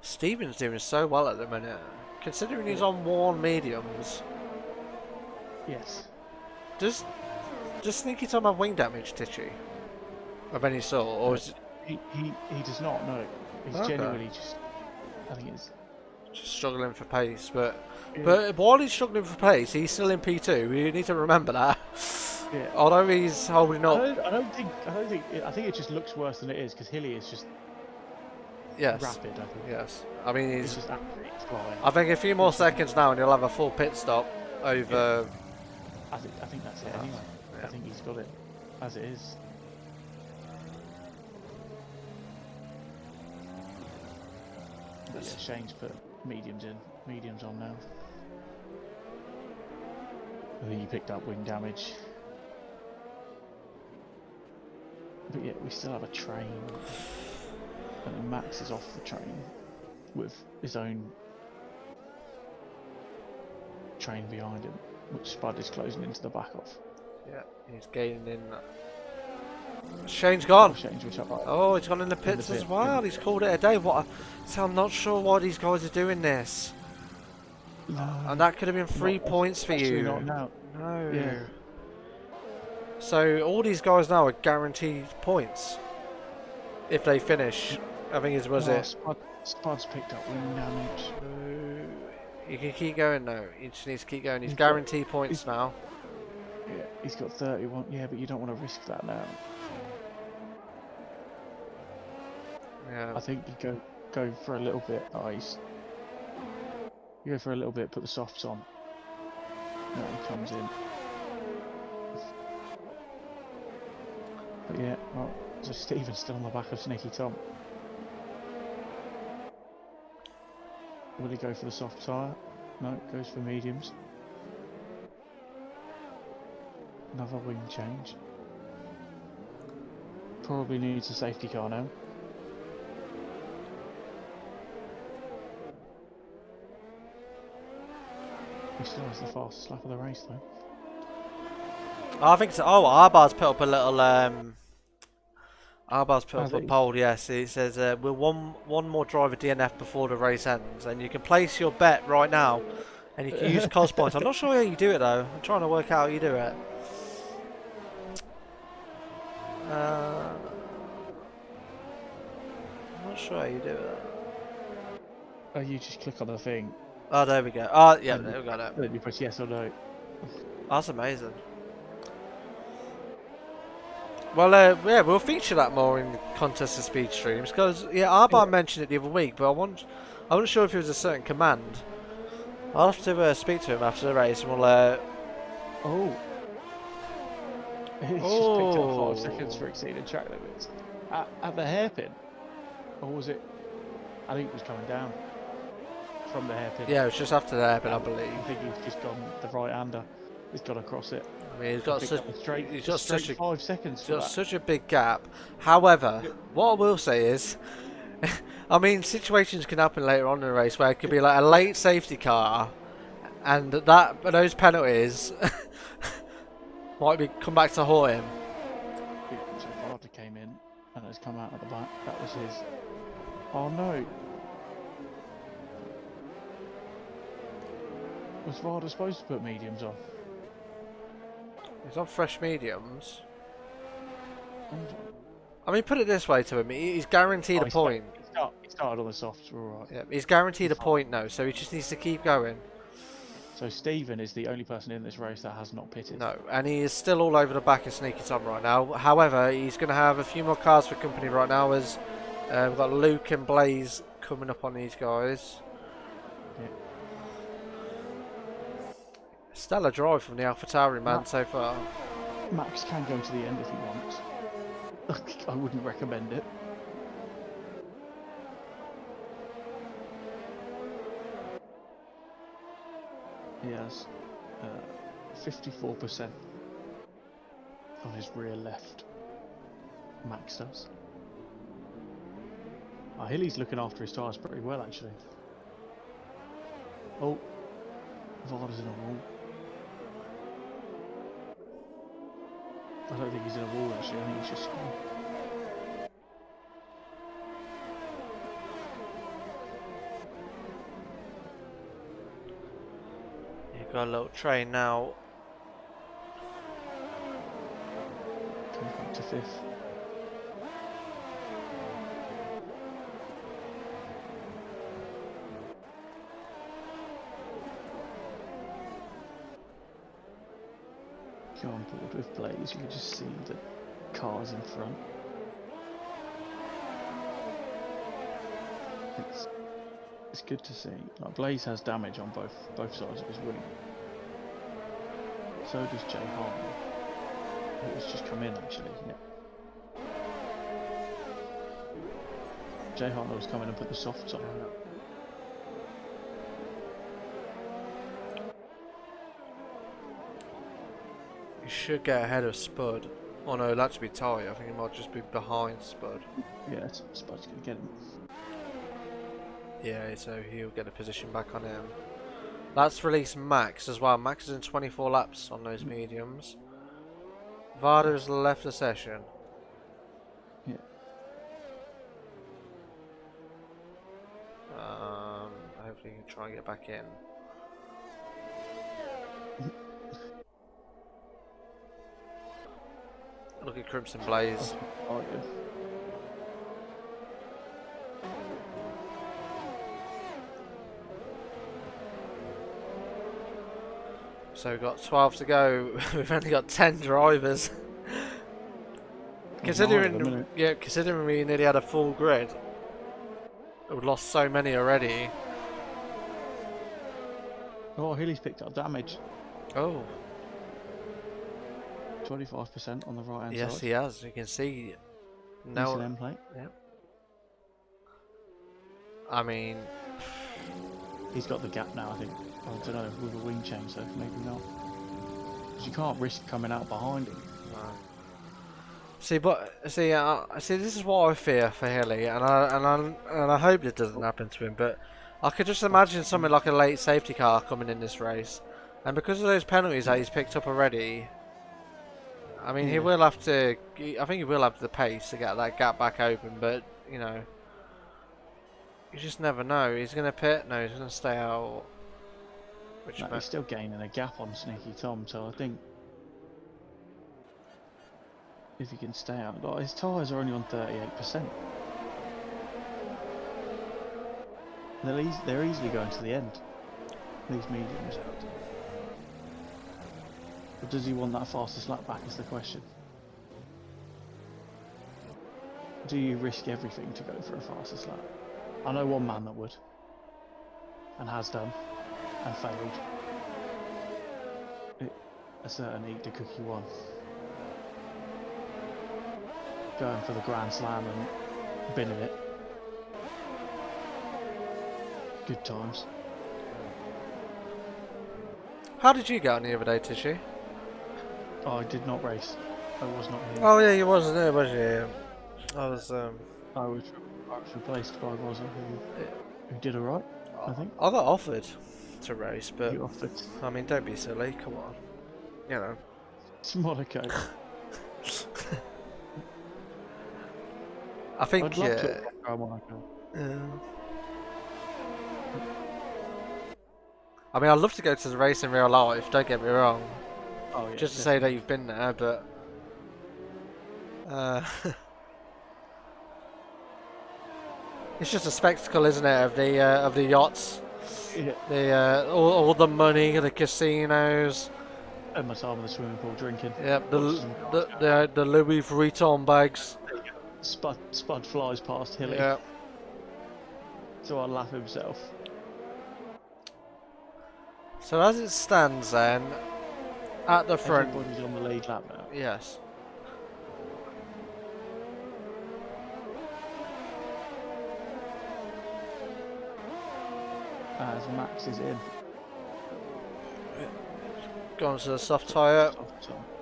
Steven's doing so well at the minute, considering he's on worn mediums. Yes. Does Sneaky Tom have wing damage, Titchy? Of any sort, or is it... He does not, no. He's genuinely just, I think it's just struggling for pace, but while he's struggling for pace, he's still in P2. We need to remember that. Yeah. Although he's holding up. I think it just looks worse than it is, because Hilly is just rapid, I think. Yes. I mean, he's just absolutely flying. I think a few more seconds now and he'll have a full pit stop over. I think that's it anyway. I think he's got it as it is. But yeah, Shane's put mediums on now. I think he picked up wing damage. But yeah, we still have a train. And then Max is off the train with his own train behind him, which Spud is closing into the back of. Yeah, he's gaining in. Shane's gone. Oh, he's gone in the pits as well. He's called it a day. So I'm not sure why these guys are doing this. No, and that could have been 3 points for you. Not now. No. Yeah. So all these guys now are guaranteed points if they finish. I think it was it. Spud's picked up wing damage. You can keep going now. He just needs to keep going. He's guaranteed points now. Yeah, he's got 31. Yeah, but you don't want to risk that now. Yeah. I think you go for a little bit. You go for a little bit. Put the softs on. Now he comes in. But yeah, well, so Steven's still on the back of Sneaky Tom. Will he go for the soft tyre? No, goes for mediums. Another wing change. Probably needs a safety car now. He still has the fastest lap of the race though. I think so. Oh, Arbar's put up a little. Arbar's put Has up a he? poll. Yes, it says we'll one more driver DNF before the race ends, and you can place your bet right now, and you can use cost points. I'm not sure how you do it though. I'm trying to work out how you do it. I'm not sure how you do it. Oh, you just click on the thing. Oh, there we go. Oh, yeah, there we got it. Then you press yes or no. That's amazing. Well, yeah, we'll feature that more in contest and speed streams because yeah, Arbar mentioned it the other week, but I wasn't sure if it was a certain command. I'll have to speak to him after the race, and we'll. Oh. He's just picked up 5 seconds for exceeding track limits. At the hairpin? Or was it? I think it was coming down from the hairpin. Yeah, it was just after the hairpin, I believe. I think he's just gone the right-hander. He's gone across it. I mean, he's got such a 5 seconds. He's got such a big gap. However, what I will say is, I mean, situations can happen later on in the race where it could be like a late safety car, and those penalties might come back to haunt him. So Varda came in and has come out at the back. That was his. Oh no! Was Varda supposed to put mediums on? He's on fresh mediums. And I mean, put it this way to him: he's guaranteed a point. He started on the softs. We're all right. Yeah, he's guaranteed a point now, so he just needs to keep going. So Stephen is the only person in this race that has not pitted. No, and he is still all over the back of Sneaky Tom right now. However, he's going to have a few more cars for company right now as we've got Luke and Blaze coming up on these guys. Yeah. Stellar drive from the AlphaTauri man so far. Max can go to the end if he wants. I wouldn't recommend it. He has 54% on his rear left. Max does. Hilly's looking after his tyres pretty well actually. Oh, Varda's in a wall. I don't think he's in a wall actually, I think he's just gone. You've got a little train now. Comes back to 5th. Go on board with Blaze, you can just see the cars in front. It's good to see. Like Blaze has damage on both sides of his wing. So does Jay Hartnell. Who's just come in actually. Yeah. Jay Hartnell's come in and put the softs on. He should get ahead of Spud. Oh no, that should be tight. I think he might just be behind Spud. Yeah, Spud's gonna get him. Yeah, so he'll get a position back on him. That's released Max as well. Max is in 24 laps on those mediums. Varda has left the session. Yeah. Hopefully he can try and get back in. Look at Crimson Blaze. Oh, yeah. So we've got 12 to go. We've only got 10 drivers. Considering we nearly had a full grid, we've lost so many already. Oh, Hilly's picked up damage. Oh, 25% on the right hand side. yes, he has. You can see now. Decent end plate. Yeah. I mean, He's got the gap now, I think. I don't know, with a wing change, though, maybe not. Because you can't risk coming out behind him. See, see, this is what I fear for Hilly, and I hope it doesn't happen to him. But I could just imagine something like a late safety car coming in this race, and because of those penalties that he's picked up already, I mean, he will have to. I think he will have the pace to get that gap back open. But you know, you just never know. He's going to pit. No, he's going to stay out. No, he's still gaining a gap on Sneaky Tom, so I think if he can stay out, like, his tyres are only on 38%. They're easily going to the end. These mediums out. But does he want that fastest lap back is the question. Do you risk everything to go for a fastest lap? I know one man that would, and has done, and failed. A certain Eat the Cookie one. Going for the Grand Slam and binning it. Good times. How did you get on the other day, Tishy? Oh, I did not race. I was not here. Oh yeah, you wasn't there, was you? I was. I was replaced by Rosa, who did alright, I think. I got offered to race, but You offered. I mean, don't be silly. Come on, you know. It's Monaco. I think. I'd love to go Monaco. I mean, I'd love to go to the race in real life. Don't get me wrong. Oh, yeah, Just to say that you've been there, but. It's just a spectacle, isn't it, of the yachts, Yeah. the all the money, the casinos. And my time in the swimming pool drinking. Yep, the Louis Vuitton bags. Spud flies past Hilly. Yeah. So I'll laugh himself. So as it stands, then, at the front. Everybody's on the lead lap now. Yes. As Max is in. Gone to the soft tyre.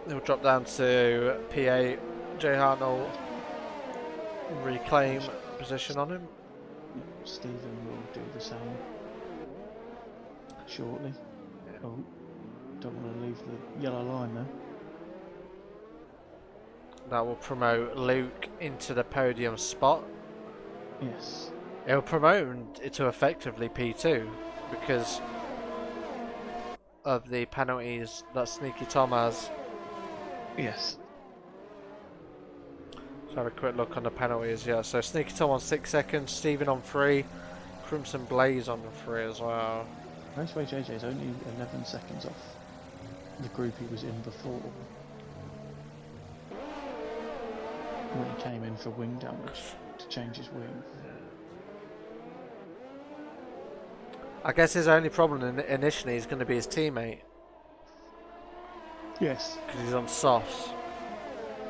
He'll drop down to P8. Jay Hart will reclaim position on him. Stephen will do the same shortly. Oh, don't want to leave the yellow line there. That will promote Luke into the podium spot. Yes. It'll promote it to effectively P2 because of the penalties that Sneaky Tom has. Yes. Let's have a quick look on the penalties. Yeah, so Sneaky Tom on 6 seconds, Stephen on 3, Crimson Blaze on 3 as well. Raceway JJ is only 11 seconds off the group he was in before. When he came in for wing damage to change his wing. I guess his only problem initially is going to be his teammate Yes. because he's on softs.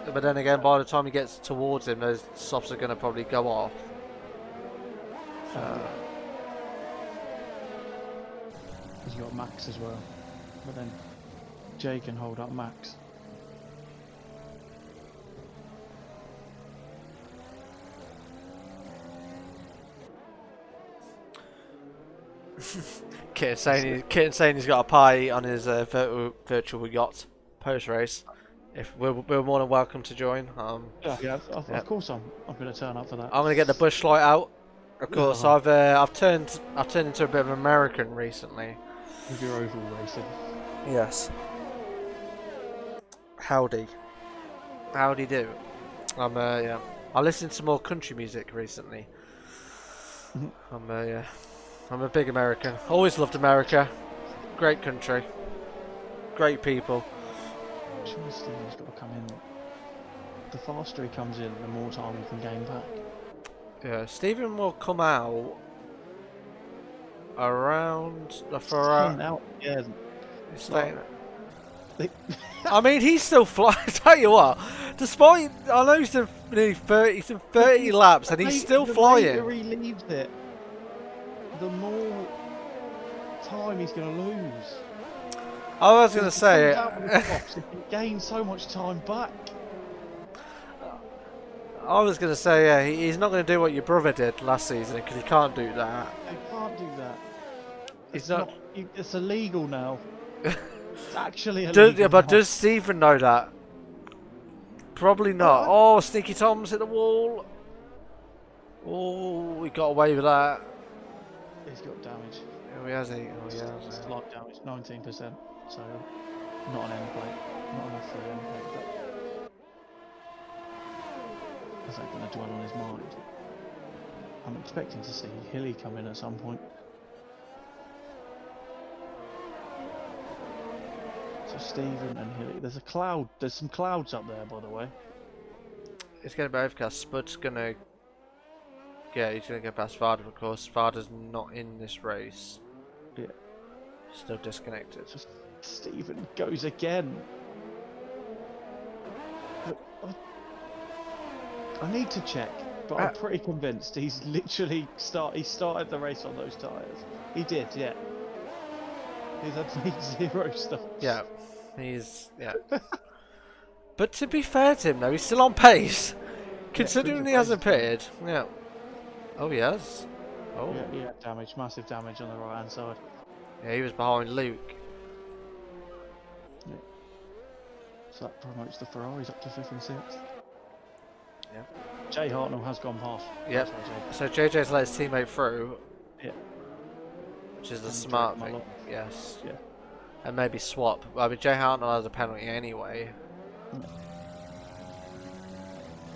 But then again, by the time he gets towards him, those softs are going to probably go off. He's got Max as well. But then Jay can hold up Max. Kitten saying he's got a party on his virtual yacht post race. If we're more than welcome to join. Of course I'm going to turn up for that. I'm going to get the bush light out. Of course, I've turned into a bit of an American recently. With your oval racing. Yes. Howdy do. I listened to more country music recently. I'm a big American. Always loved America. Great country. Great people. Surely Stephen's got to come in. The faster he comes in, the more time he can gain back. Yeah, Stephen will come out around the Ferrari. Out, yeah. He's staying. I mean, he's still flying. Tell you what, despite I know he's done nearly 30 laps, and he's still flying. The later he leaves it, the more time he's going to lose. I was going to say, He gains so much time back. I was going to say, yeah, he's not going to do what your brother did last season because he can't do that. He can't do that. He's not. It's illegal now. It's actually illegal. But does Stephen know that? Probably not. Oh, Sneaky Tom's hit the wall. Oh, we got away with that. He's got damage. Oh, he has. Oh, yeah. Slight damage, 19%. So, not an end plate. Not enough for an end plate. But is that going to dwell on his mind? I'm expecting to see Hilly come in at some point. So Stephen and Hilly. There's a cloud. There's some clouds up there, by the way. It's going to be overcast. Spud's going to. Yeah, he's going to go past Varda, of course. Varda's not in this race. Yeah. Still disconnected. Just Stephen goes again. I need to check, but I'm pretty convinced he's literally he started the race on those tyres. He did, yeah. He's had made 0 stops. Yeah, yeah. But to be fair to him, though, he's still on pace, considering he hasn't pitted. Yeah. Oh, he has. Oh. Yeah, damage, massive damage on the right hand side. Yeah, he was behind Luke. Yeah. So that promotes the Ferraris up to 5th and 6th. Yeah. Jay Hartnell has gone past. Yep. So JJ's let his teammate through. Yeah. Which is the smart thing. Malone. Yes. Yeah. And maybe swap. I mean, Jay Hartnell has a penalty anyway. Yeah.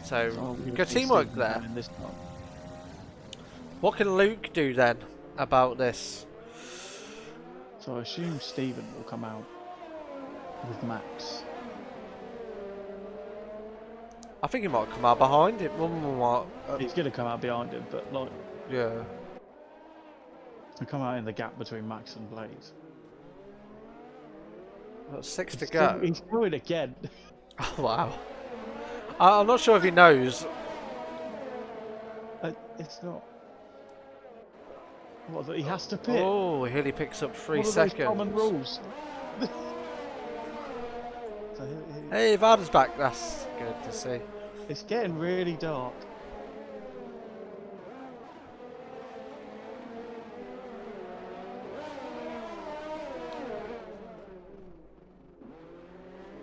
So, good teamwork there. What can Luke do then about this? So I assume Stephen will come out with Max. I think he might come out behind him. He's going to come out behind him, but like... Yeah. He'll come out in the gap between Max and Blaze. Got 6 to go. He's going again. Oh, wow. I'm not sure if he knows. It's not... What, that he has to pit? Oh, Hilly picks up 3 what are seconds. Those common rules. Hey, Varda's back. That's good to see. It's getting really dark.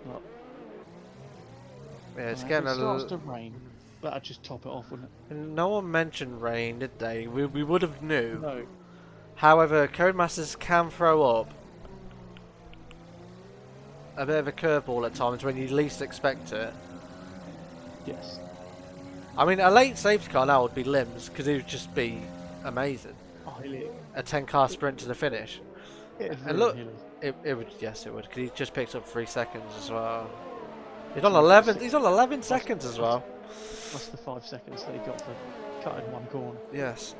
Look. Yeah, it's getting a starts little. to rain. That'd just top it off, wouldn't it? No one mentioned rain, did they? We would have knew. No. However, Codemasters can throw up a bit of a curveball at times when you least expect it. Yes. I mean, a late safety car now would be limbs because it would just be amazing. Oh, Hilly. A 10-car sprint to the finish. And look, it would. Yes, it would. Because he just picks up 3 seconds as well. He's on 11. He's on 11 seconds as well. That's the 5 seconds that he got for cutting one corner. Yes.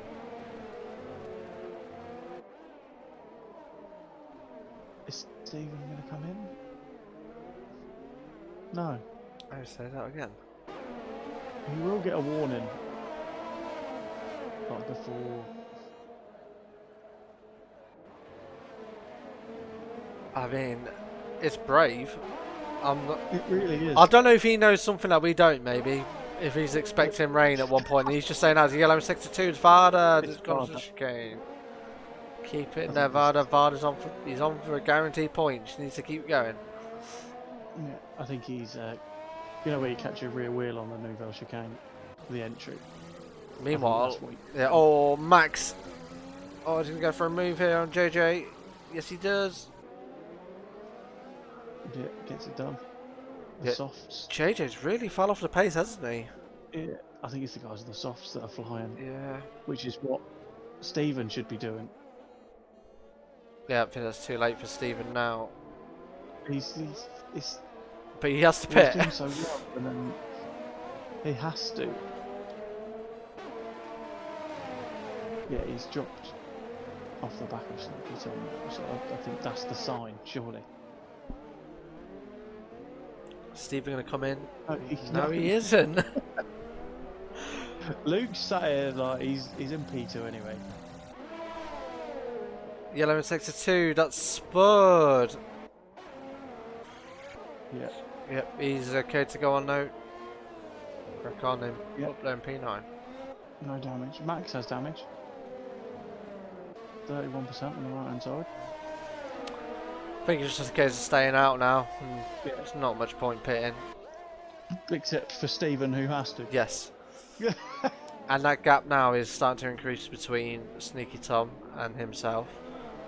Is Stephen going to come in? No. I say that again. He will get a warning. Like before. I mean, it's brave. I'm not. It really is. I don't know if he knows something that we don't. Maybe if he's expecting rain at one point, and he's just saying, "As a yellow in sector 2, Varda, just got to chicane. Keep it there, Varda. Varda's on. He's on for a guaranteed point. Just needs to keep going." Yeah, I think he's. You know where you catch your rear wheel on the Nouvelle chicane, the entry. Meanwhile, yeah. Oh, Max. Oh, he's gonna go for a move here on JJ. Yes, he does. Yeah, gets it done. The softs. JJ's really fell off the pace, hasn't he? Yeah, I think it's the guys in the softs that are flying. Yeah. Which is what Stephen should be doing. Yeah, I think that's too late for Stephen now. But he has to pit. He's doing so well, and then he has to. Yeah, he's dropped off the back of Sneaky Tom, so I think that's the sign, surely. Stephen gonna come in? No, he isn't. Luke's sat here like he's in P2 anyway. Yellow in sector 2, that's Spud. Yeah. Yep, he's okay to go on now. Crack on him. Yep. Up there in P9. No damage. Max has damage. 31% on the right hand side. I think it's just a case of staying out now. Yeah. There's not much point pitting. Except for Stephen, who has to. Yes. And that gap now is starting to increase between Sneaky Tom and himself.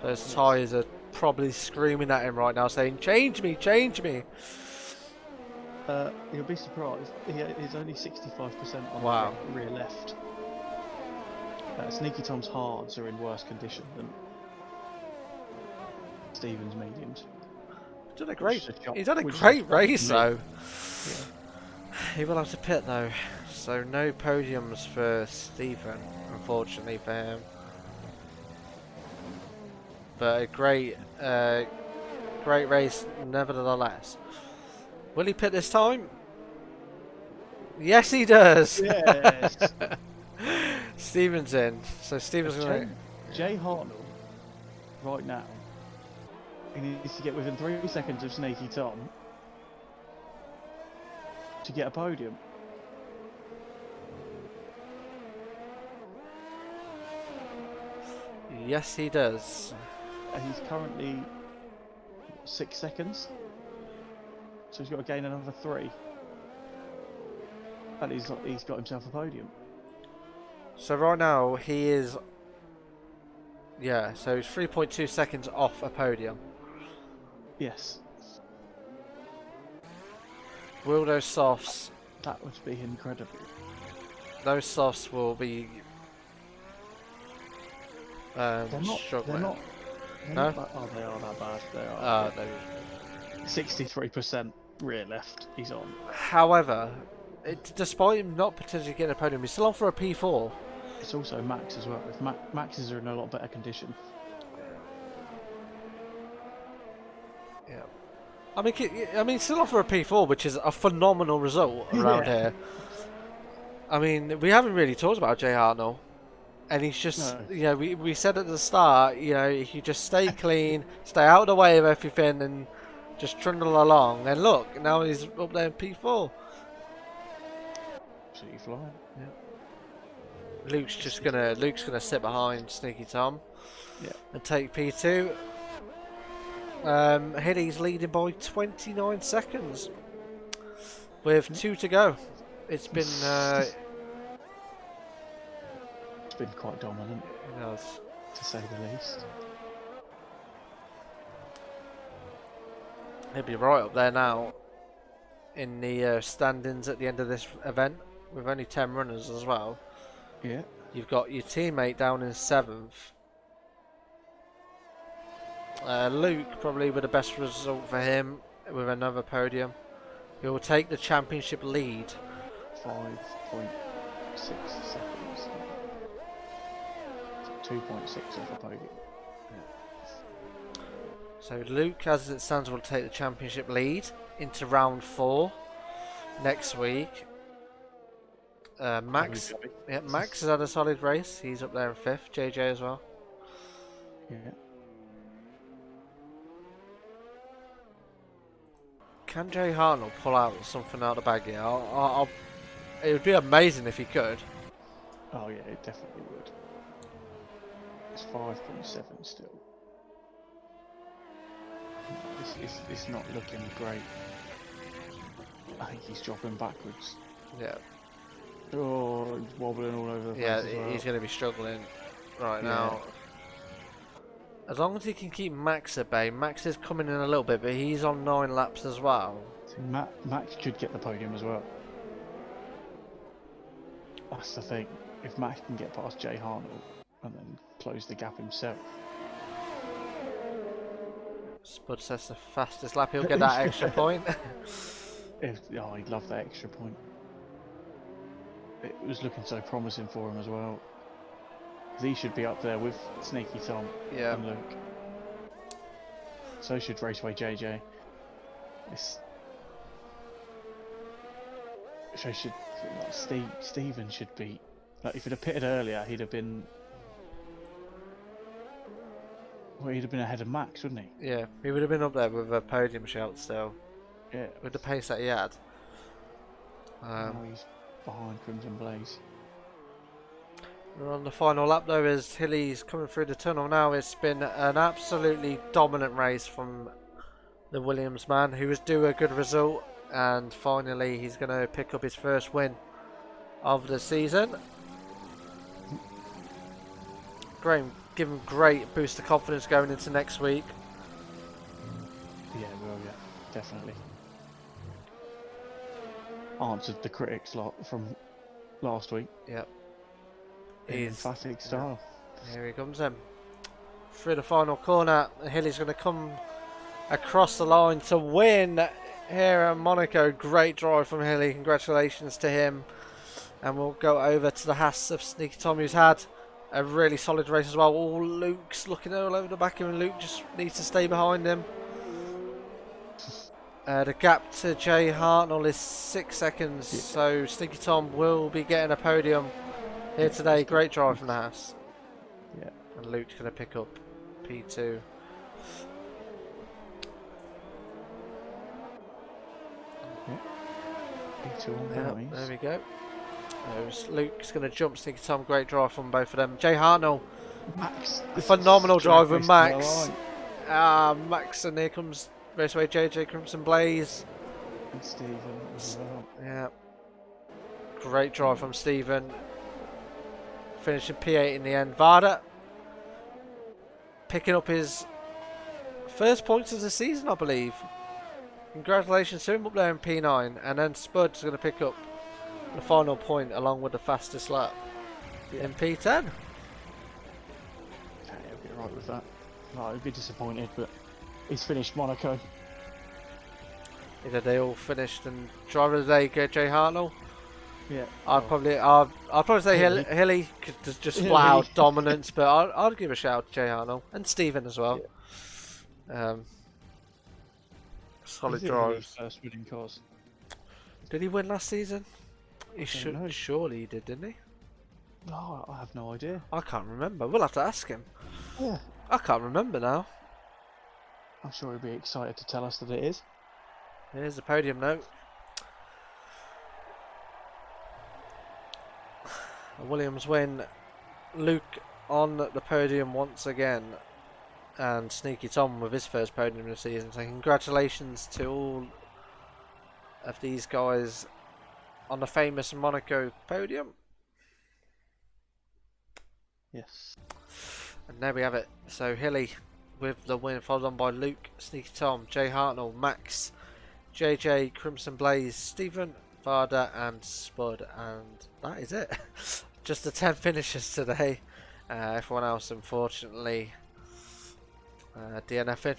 Those tyres are probably screaming at him right now, saying, "Change me, change me." You'll be surprised. He's only 65% on Wow. the rear left. Sneaky Tom's hards are in worse condition than Stephen's mediums. He's done a great Which is race though. Yeah. He will have to pit though, so no podiums for Stephen, unfortunately for him. But a great race nevertheless. Will he pit this time? Yes, he does. Yes. Stephen's in, so Stephen's going Jay Hartnell, right now, he needs to get within 3 seconds of Sneaky Tom to get a podium. Yes, he does. And he's currently 6 seconds, so he's got to gain another 3. And he's got himself a podium. So right now he is, yeah, so he's 3.2 seconds off a podium. Yes. Will those softs, That would be incredible. those softs will be struggling. They're No? not oh, they are that bad. They are. No. 63% rear left. He's on. However, despite him not potentially getting a podium, he's still on for a P4. It's also Max as well. If Maxes are in a lot better condition. Yeah. I mean, still on for a P4, which is a phenomenal result around here. I mean, we haven't really talked about Jay Hartnell. And he's just, No. you know, we said at the start, you know, if you just stay clean, stay out of the way of everything, and just trundle along. And look, now he's up there in P4. Absolutely flying. Yeah. Luke's gonna sit behind Sneaky Tom. Yeah. And take P2. Hilly's leading by 29 seconds with 2 to go. It's been It's been quite dominant, to say the least. He'll be right up there now in the standings at the end of this event with only 10 runners as well. Yeah. You've got your teammate down in 7th. Luke probably with the best result for him with another podium. He will take the championship lead. 5.6 seconds. 2.6 off a podium. So Luke, as it stands, will take the championship lead into round 4 next week. Max has had a solid race. He's up there in 5th. JJ as well. Yeah. Can Jay Hartnell pull out something out of the bag here? It would be amazing if he could. Oh yeah, it definitely would. It's 5.7 still. It's not looking great. I think he's dropping backwards. Yeah. Oh, he's wobbling all over the place. Yeah, as well. he's going to be struggling right now. As long as he can keep Max at bay. Max is coming in a little bit, but he's on 9 laps as well. Max could get the podium as well. That's the thing. If Max can get past Jay Hartnell and then close the gap himself. Spud says the fastest lap, he'll get that extra point. Oh, he'd love that extra point. It was looking so promising for him as well. 'Cause he should be up there with Sneaky Tom and Luke. So should Raceway JJ. So should Stephen should be. Like, if he'd have pitted earlier, he'd have been Well, he'd have been ahead of Max, wouldn't he? Yeah, he would have been up there with a podium shout still, Yeah. with the pace that he had. Now he's behind Crimson Blaze. We're on the final lap though as Hilly's coming through the tunnel now. It's been an absolutely dominant race from the Williams man, who was due a good result, and finally he's going to pick up his first win of the season. Give him great boost of confidence going into next week. Yeah, well, yeah, definitely. Answered the critics lot from last week. Yep. In emphatic style. Here he comes then. Through the final corner, Hilly's going to come across the line to win here at Monaco. Great drive from Hilly. Congratulations to him. And we'll go over to the Haas of Sneaky Tom, who's had a really solid race as well. Oh, Luke's looking all over the back of him. Luke just needs to stay behind him. The gap to Jay Hartnell is 6 seconds, so Sneaky Tom will be getting a podium here today. Great drive from the Haas. Yeah. And Luke's going to pick up P2. P2 there we go. Luke's going to jump Sneaky Tom. Great drive from both of them. Jay Hartnell, Max, phenomenal drive with Max. Max, and here comes Raceway JJ Crimson Blaze. And Stephen as well. Yeah. Great drive from Stephen. Finishing P8 in the end. Varda picking up his first points of the season, I believe. Congratulations to him up there in P9. And then Spud's going to pick up the final point along with the fastest lap in P10. Yeah, he'll get right with that. No, he'll be disappointed, but he's finished Monaco. Either they all finished and driver of the day go Jay Hartnell. Yeah. I'd probably say Hilly just flat out dominance, but I'd give a shout out to Jay Hartnell and Stephen as well. Yeah. Solid drives. First winning cars. Did he win last season? He should. Surely he did, didn't he? No, I have no idea. I can't remember. We'll have to ask him. Yeah. I can't remember now. I'm sure he'll be excited to tell us that it is. Here's the podium note. A Williams win. Luke on the podium once again. And Sneaky Tom with his first podium of the season. So congratulations to all of these guys on the famous Monaco podium. Yes. And there we have it. So Hilly with the win, followed on by Luke, Sneaky Tom, Jay Hartnell, Max, JJ, Crimson Blaze, Stephen, Varda and Spud. And that is it. Just the 10 finishers today. Everyone else unfortunately DNFing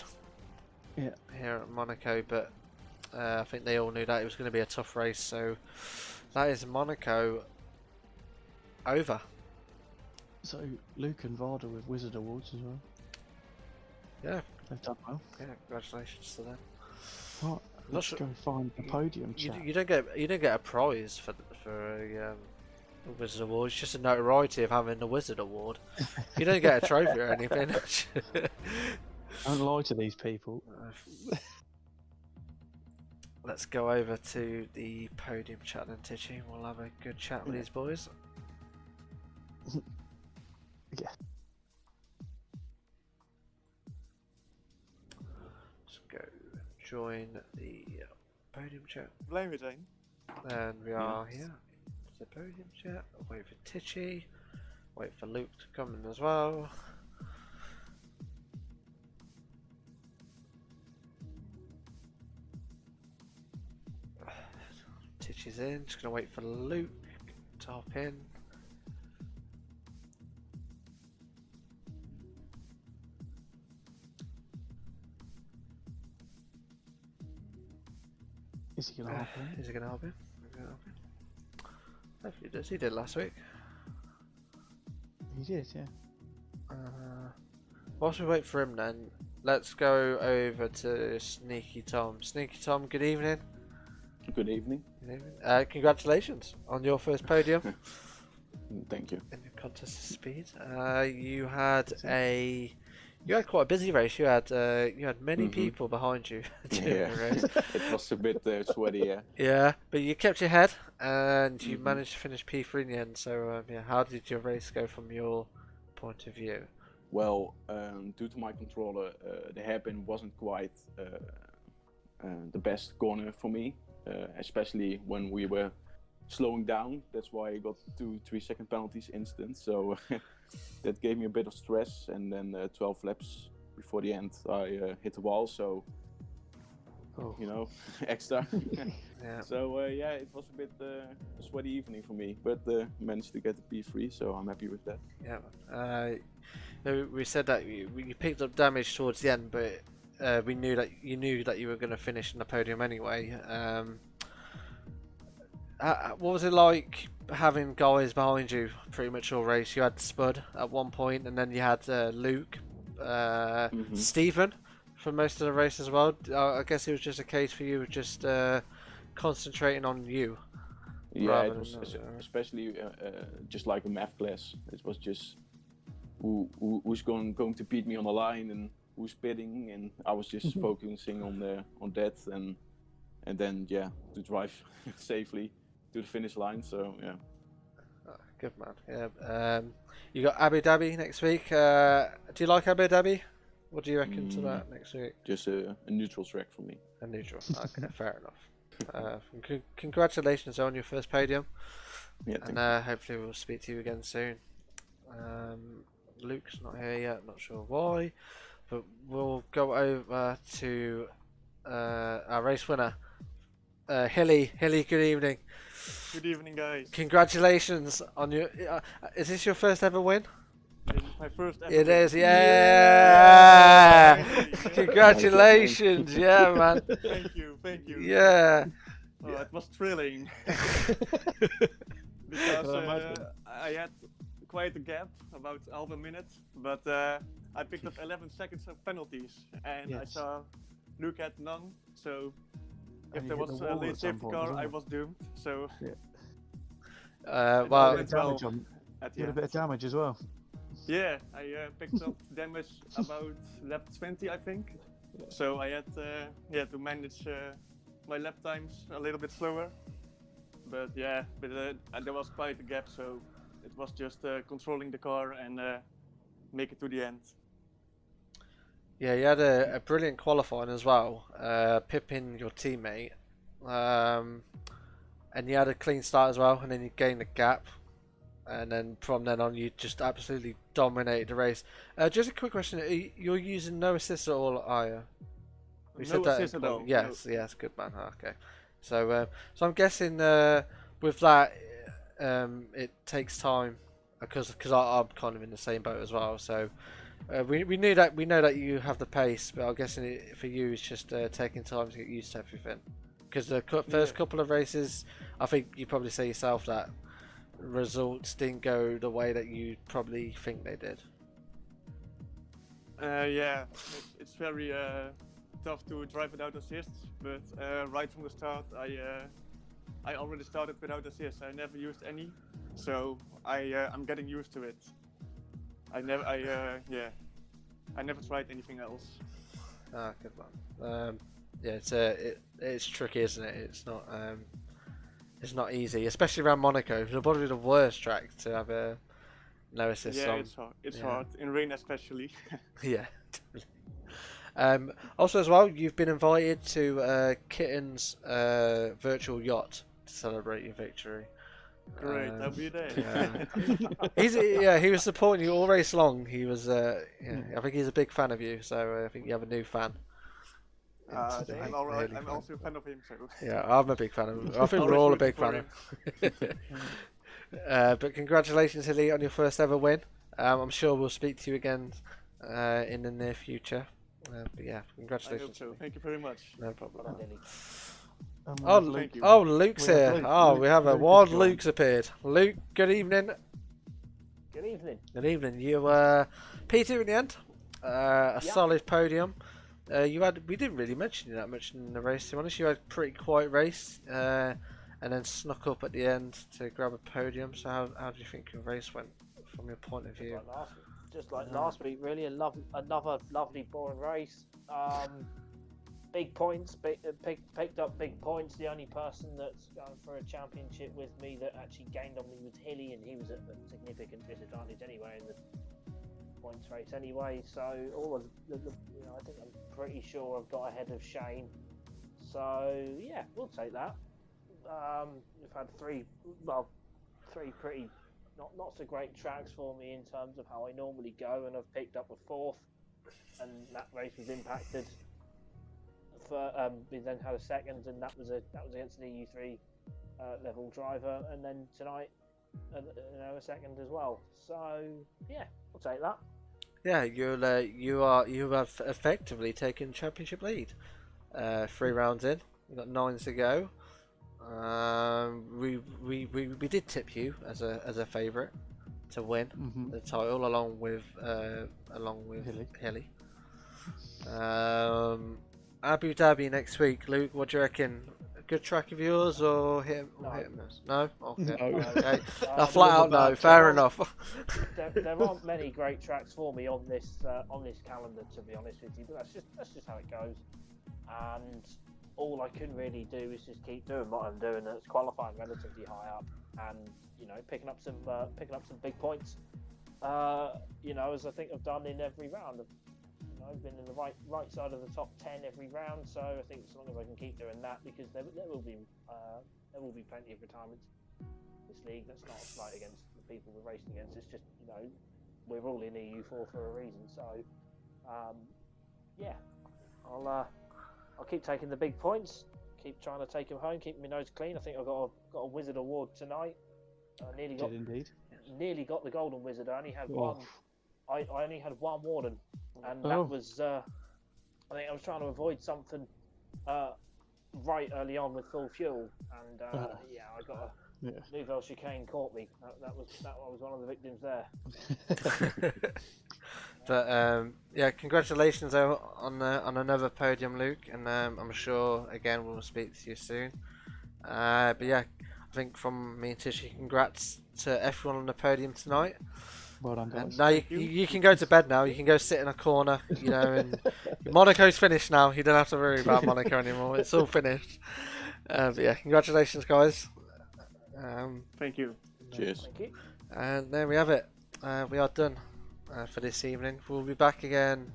here at Monaco, but I think they all knew that it was going to be a tough race, so that is Monaco over. So Luke and Varda with Wizard Awards as well. Yeah, they've done well. Yeah, congratulations to them. Right, let's go find the podium. You don't get a prize for a Wizard Award. It's just a notoriety of having the Wizard Award. You don't get a trophy or anything. Don't lie to these people. Let's go over to the podium chat then, Titchy. We'll have a good chat with these boys. Yeah. Let's go join the podium chat. Blame. And we are here. The podium chat. Wait for Titchy. Wait for Luke to come in as well. Titchy's in. Just gonna wait for Luke to hop in. Is he gonna hop in? Is he gonna hop in? Hopefully he does. He did last week. He did, yeah. Whilst we wait for him then, let's go over to Sneaky Tom. Sneaky Tom, good evening. Good evening. Good evening. Congratulations on your first podium. Thank you. In the contest of speed. You had a You had quite a busy race. You had many Mhm. people behind you during Yeah, the race. it was a bit sweaty. Yeah. Yeah, but you kept your head and you Mhm. managed to finish P3 in the end. So yeah, how did your race go from your point of view? Well, due to my controller, the hairpin wasn't quite the best corner for me, especially when we were slowing down. That's why I got 2 3 second penalties instant. So that gave me a bit of stress. And then 12 laps before the end, I hit the wall. So Oh. you know, extra. Yeah. So yeah, it was a bit a sweaty evening for me, but managed to get the P3, so I'm happy with that. Yeah. We said that you picked up damage towards the end, but we knew that you were going to finish on the podium anyway. What was it like having guys behind you pretty much all race? You had Spud at one point, and then you had Luke, Stephen for most of the race as well. I guess it was just a case for you of just concentrating on you. Yeah, it was especially just like a math class. It was just who's going to beat me on the line and who's pitting, and I was just focusing on that and then yeah, to drive safely to the finish line. So yeah. Good man. Yeah. You got Abu Dhabi next week. Do you like Abu Dhabi? What do you reckon to that next week? Just a neutral track for me. A neutral. Okay, fair enough. Congratulations on your first podium. Yeah, and hopefully we'll speak to you again soon. Luke's not here yet. Not sure why, but we'll go over to our race winner, Hilly. Hilly, good evening. Good evening, guys. Congratulations on your. Is this your first ever win? This is my first ever It win. is, yeah. Yay! Congratulations, yeah, man. Thank you. Yeah. Oh, it was thrilling. Because I had quite a gap, about half a minute, but I picked up 11 seconds of penalties, and I saw Luke had none, so if there was a late safety car, I was doomed. So Well, you had a bit of damage as well. Yeah, I picked up damage about lap 20, I think. So I had to manage my lap times a little bit slower. But yeah, there was quite a gap, so it was just controlling the car and make it to the end. yeah, you had a brilliant qualifying as well, pipping your teammate, and you had a clean start as well, and then you gained a gap, and then from then on you just absolutely dominated the race. Just a quick question: you're using no assist at all, are you? We No assist at all. Yes, yes, good man. Okay, so I'm guessing with that it takes time because I'm kind of in the same boat as well. So we know that you have the pace, but I'm guessing for you it's just taking time to get used to everything. Because the first couple of races, I think you probably say yourself that results didn't go the way that you probably think they did. Yeah, it's very tough to drive without assists, but right from the start, I already started without assists. I never used any, so I'm getting used to it. I never tried anything else. Ah, good man. Yeah, it's tricky, isn't it? It's not easy, especially around Monaco. It's probably the worst track to have no assists on. It's hard. It's hard in rain, especially. Yeah. Also, as well, you've been invited to Kitten's virtual yacht to celebrate your victory. Great, I'll be there. He was supporting you all race long. He was, I think he's a big fan of you. So I think you have a new fan. I'm also a fan of him. So. Yeah, I'm a big fan of him. I think we're all a big fan of him. But congratulations, Hilly, on your first ever win. I'm sure we'll speak to you again in the near future. But yeah, congratulations. I hope so. Thank you very much. No problem. Thank you. Oh, Luke's here. Luke. We have a wild Luke's appeared. Luke, good evening. Good evening. Good evening. You P2 in the end. A solid podium. We didn't really mention you that much in the race, to be honest. You had a pretty quiet race, and then snuck up at the end to grab a podium. So how do you think your race went from your point of view? just like last week, really. Another lovely, boring race. Big points, picked up big points. The only person that's going for a championship with me that actually gained on me was Hilly, and he was at a significant disadvantage anyway in the points race anyway. So all of I think I'm pretty sure I've got ahead of Shane. So yeah, we'll take that. We've had three pretty not so great tracks for me in terms of how I normally go, and I've picked up a fourth, and that race was impacted. We then had a second, and that was against an EU3 level driver, and then tonight a second as well. So yeah, I'll take that. Yeah, you have effectively taken championship lead. 3 rounds in, we've got 9 to go. We did tip you as a favourite to win the title along with Hilly. Abu Dhabi next week, Luke. What do you reckon? A good track of yours or hit and miss? No. Okay. No. Okay. Flat out no. Fair enough. There aren't many great tracks for me on this calendar, to be honest with you. But that's just how it goes. And all I can really do is just keep doing what I'm doing. That's qualifying relatively high up, and picking up some big points. As I think I've done in every round. I've been in the right side of the top 10 every round, so I think as long as I can keep doing that, because there will be plenty of retirements in this league. That's not a slight against the people we're racing against. It's just we're all in EU4 for a reason. So yeah, I'll keep taking the big points, keep trying to take them home, keeping my nose clean. I think I got a Wizard Award tonight. Nearly got the Golden Wizard. I only had one. I only had one Warden, and that was I think I was trying to avoid something right early on with full fuel, and I got a Nouvelle chicane caught me. That was one of the victims there. But congratulations on another podium, Luke, and I'm sure again we'll speak to you soon. But yeah, I think from me and Tishy, congrats to everyone on the podium tonight. Well done, guys. Now you can go to bed now. You can go sit in a corner, and Monaco's finished now. You don't have to worry about Monaco anymore. It's all finished. But yeah, congratulations, guys. Thank you. Cheers. Thank you. And there we have it. We are done for this evening. We'll be back again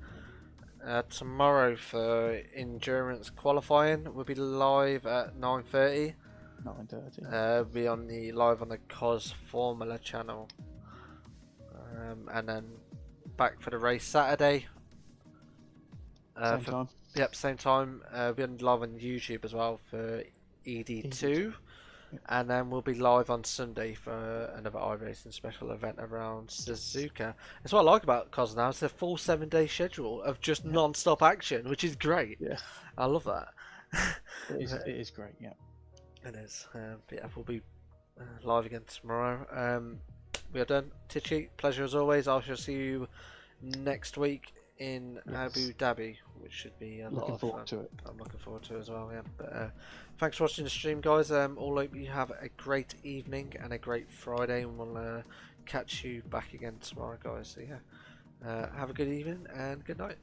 tomorrow for endurance qualifying. We'll be live at 9:30. 9:30. Be on live on the COS Formula channel. And then back for the race Saturday. Same time. Yep, same time. We'll be live on YouTube as well for ED2. And then we'll be live on Sunday for another iRacing special event around Suzuka. That's what I like about COS now. It's a full 7-day schedule of just non-stop action, which is great. Yeah, I love that. it is great. Yeah, it is. But yeah, we'll be live again tomorrow. We are done. Tichy, pleasure as always. I shall see you next week in Abu Dhabi, which should be a lot of fun. Looking forward to it. I'm looking forward to it as well, yeah. But thanks for watching the stream, guys. All hope you have a great evening and a great Friday, and we'll catch you back again tomorrow, guys. So yeah, have a good evening and good night.